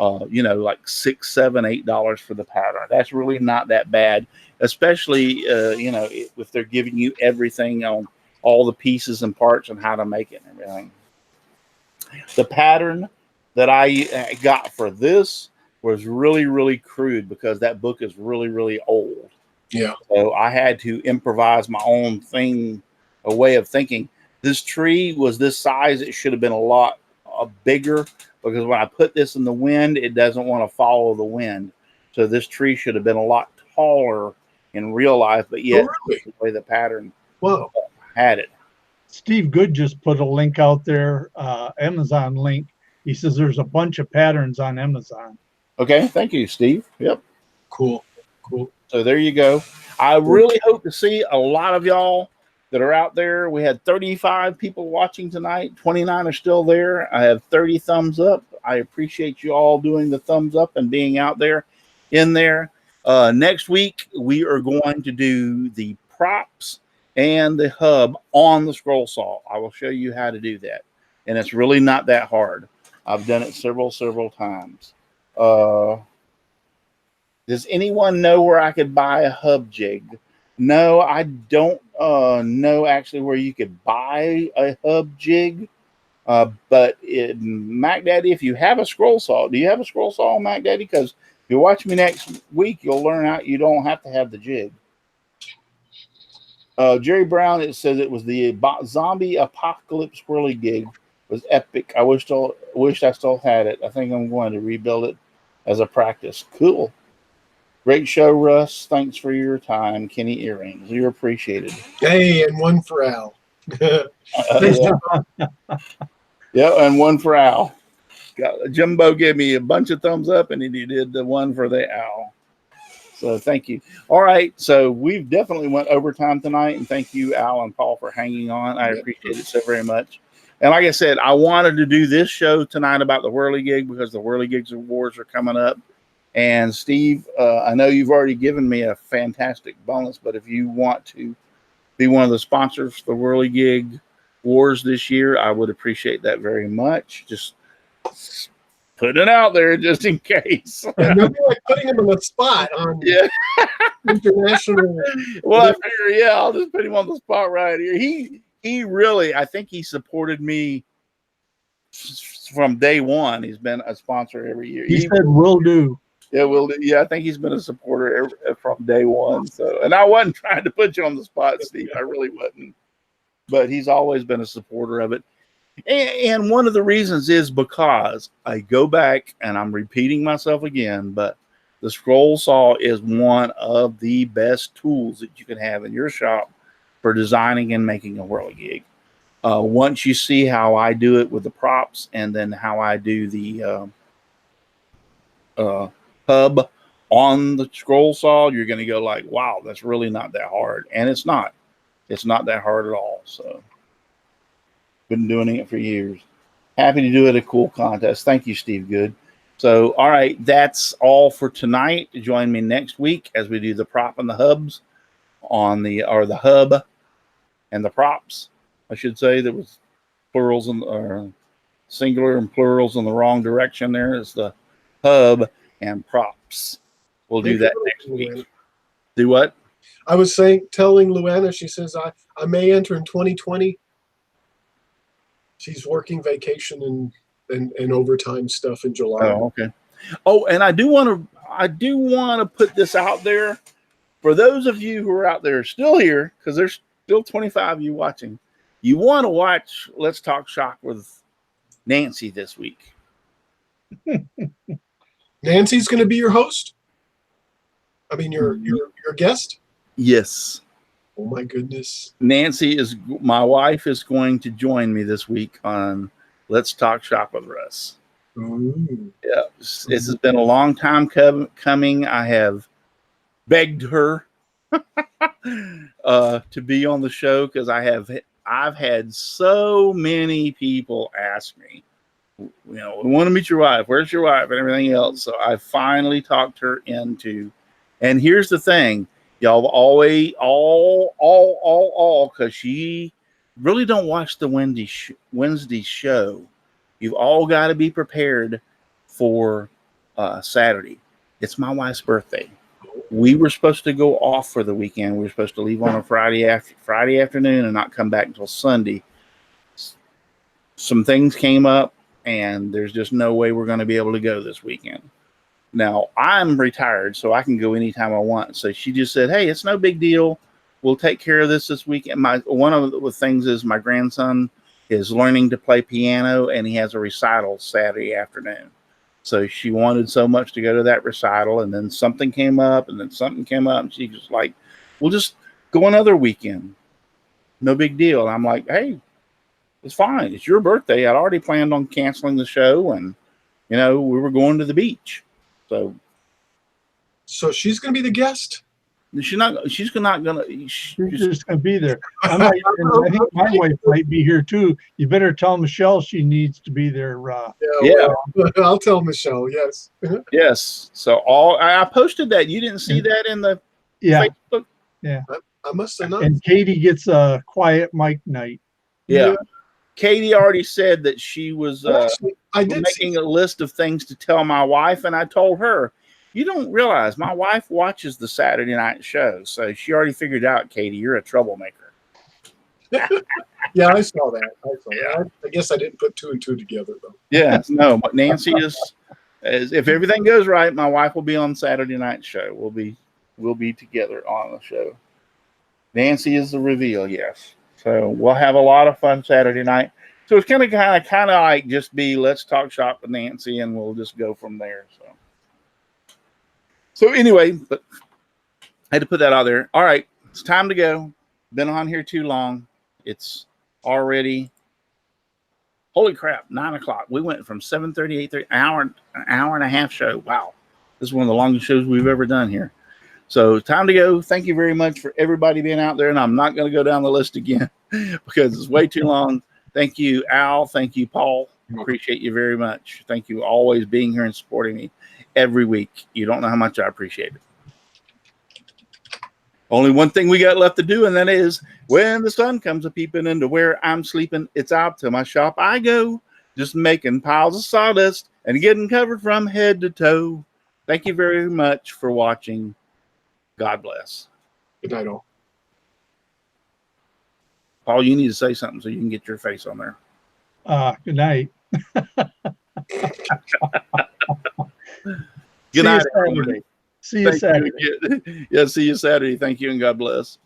$6, $7, $8 for the pattern. That's really not that bad, especially if they're giving you everything on all the pieces and parts and how to make it and everything. The pattern that I got for this was really, really crude because that book is really, really old. Yeah. So I had to improvise my own thing, a way of thinking. This tree was this size. It should have been a lot bigger because when I put this in the wind, it doesn't want to follow the wind. So this tree should have been a lot taller in real life, but yet really? the way the pattern had it. Steve Good just put a link out there, Amazon link. He says there's a bunch of patterns on Amazon. Okay, thank you, Steve. Yep. Cool. So there you go. I really hope to see a lot of y'all that are out there. We had 35 people watching tonight. 29 are still there. I have 30 thumbs up. I appreciate you all doing the thumbs up and being out there in there. Next week, we are going to do the props and the hub on the scroll saw. I will show you how to do that. And it's really not that hard. I've done it several times. Does anyone know where I could buy a hub jig? No, I don't know actually where you could buy a hub jig. But Mac Daddy, if you have a scroll saw, do you have a scroll saw, Mac Daddy? Because if you watch me next week, you'll learn out you don't have to have the jig. Jerry Brown, it says it was the zombie apocalypse Whirligig. Was epic. I wish I still had it. I think I'm going to rebuild it as a practice. Cool. Great show, Russ. Thanks for your time. Kenny Earrings. You're appreciated. Hey, and one for Al. Thanks, Yeah. Jim. Yeah, and one for Al. Jimbo gave me a bunch of thumbs up, and he did the one for the Al. So thank you. All right, so we've definitely went overtime tonight, and thank you, Al and Paul, for hanging on. I appreciate it so very much. And like I said, I wanted to do this show tonight about the Whirligig because the Whirligigs Wars are coming up. And Steve, I know you've already given me a fantastic bonus, but if you want to be one of the sponsors for the Whirligig Wars this year, I would appreciate that very much. Just put it out there just in case. And you'll be like putting him on the spot on Yeah. international. Well, I figure, yeah, I'll just put him on the spot right here. He really, I think he supported me from day one. He's been a sponsor every year. He said, "Will do." Yeah, well, yeah, I think he's been a supporter from day one. So, and I wasn't trying to put you on the spot, Steve. I really wasn't. But he's always been a supporter of it. And one of the reasons is because I go back, and I'm repeating myself again, but the scroll saw is one of the best tools that you can have in your shop for designing and making a whirligig. Once you see how I do it with the props, and then how I do the hub on the scroll saw, you're going to go like, wow, that's really not that hard. And it's not that hard at all. So been doing it for years. Happy to do it at a cool contest. Thank you, Steve Good. So, all right, that's all for tonight. Join me next week as we do the prop and the hubs the hub and the props. I should say there was plurals or singular and plurals in the wrong direction. There is the hub and props. We'll do that next week. Do what? I was telling Luana, she says, I may enter in 2020. She's working vacation and overtime stuff in July. Oh, okay. Oh, and I do want to put this out there for those of you who are out there still here, because there's still 25 of you watching. You want to watch Let's Talk Shop with Nancy this week. Nancy's going to be your host? I mean, your guest? Yes. Oh my goodness. My wife is going to join me this week on Let's Talk Shop with Russ. Ooh. Yeah, this has been a long time coming. I have begged her to be on the show because I've had so many people ask me, we want to meet your wife. Where's your wife? And everything else. So I finally talked her into. And here's the thing. Y'all always, because she really don't watch the Wednesday show. You've all got to be prepared for Saturday. It's my wife's birthday. We were supposed to go off for the weekend. We were supposed to leave on a Friday afternoon and not come back until Sunday. Some things came up, and there's just no way we're going to be able to go this weekend. Now, I'm retired, so I can go anytime I want. So she just said, hey, it's no big deal. We'll take care of this weekend. One of the things is my grandson is learning to play piano, and he has a recital Saturday afternoon. So she wanted so much to go to that recital, and then something came up, and she was like, we'll just go another weekend. No big deal. And I'm like, hey, it's fine. It's your birthday. I'd already planned on canceling the show, and, we were going to the beach. So she's going to be the guest? She's not going to. She's just going to be there. I think my wife might be here too. You better tell Michelle she needs to be there. Yeah. Well, I'll tell Michelle. Yes. Yes. So I posted that. You didn't see that in the Facebook? Yeah. I must have not. And Katie gets a quiet mic night. Yeah. Katie already said that she was making a list of things to tell my wife, and I told her, you don't realize my wife watches the Saturday night show, so she already figured out, Katie, you're a troublemaker. Yeah, I saw that. I guess I didn't put two and two together, though. Yes, no, but Nancy is if everything goes right, my wife will be on Saturday night show. We'll be together on the show. Nancy is the reveal, yes. So we'll have a lot of fun Saturday night. So it's kind of like just be Let's Talk Shop with Nancy, and we'll just go from there. So anyway, but I had to put that out there. All right, it's time to go. Been on here too long. It's already. Holy crap, 9 o'clock. We went from 7:30, 8:30, an hour and a half show. Wow. This is one of the longest shows we've ever done here. So time to go. Thank you very much for everybody being out there. And I'm not going to go down the list again because it's way too long. Thank you, Al. Thank you, Paul. Appreciate you very much. Thank you always being here and supporting me every week. You don't know how much I appreciate it. Only one thing we got left to do, and that is when the sun comes a peeping into where I'm sleeping, it's out to my shop I go, just making piles of sawdust and getting covered from head to toe. Thank you very much for watching. God bless. Good night, all. Paul, you need to say something so you can get your face on there. Good night. Good night, See you Saturday. See you Saturday. Yeah, see you Saturday. Thank you and God bless.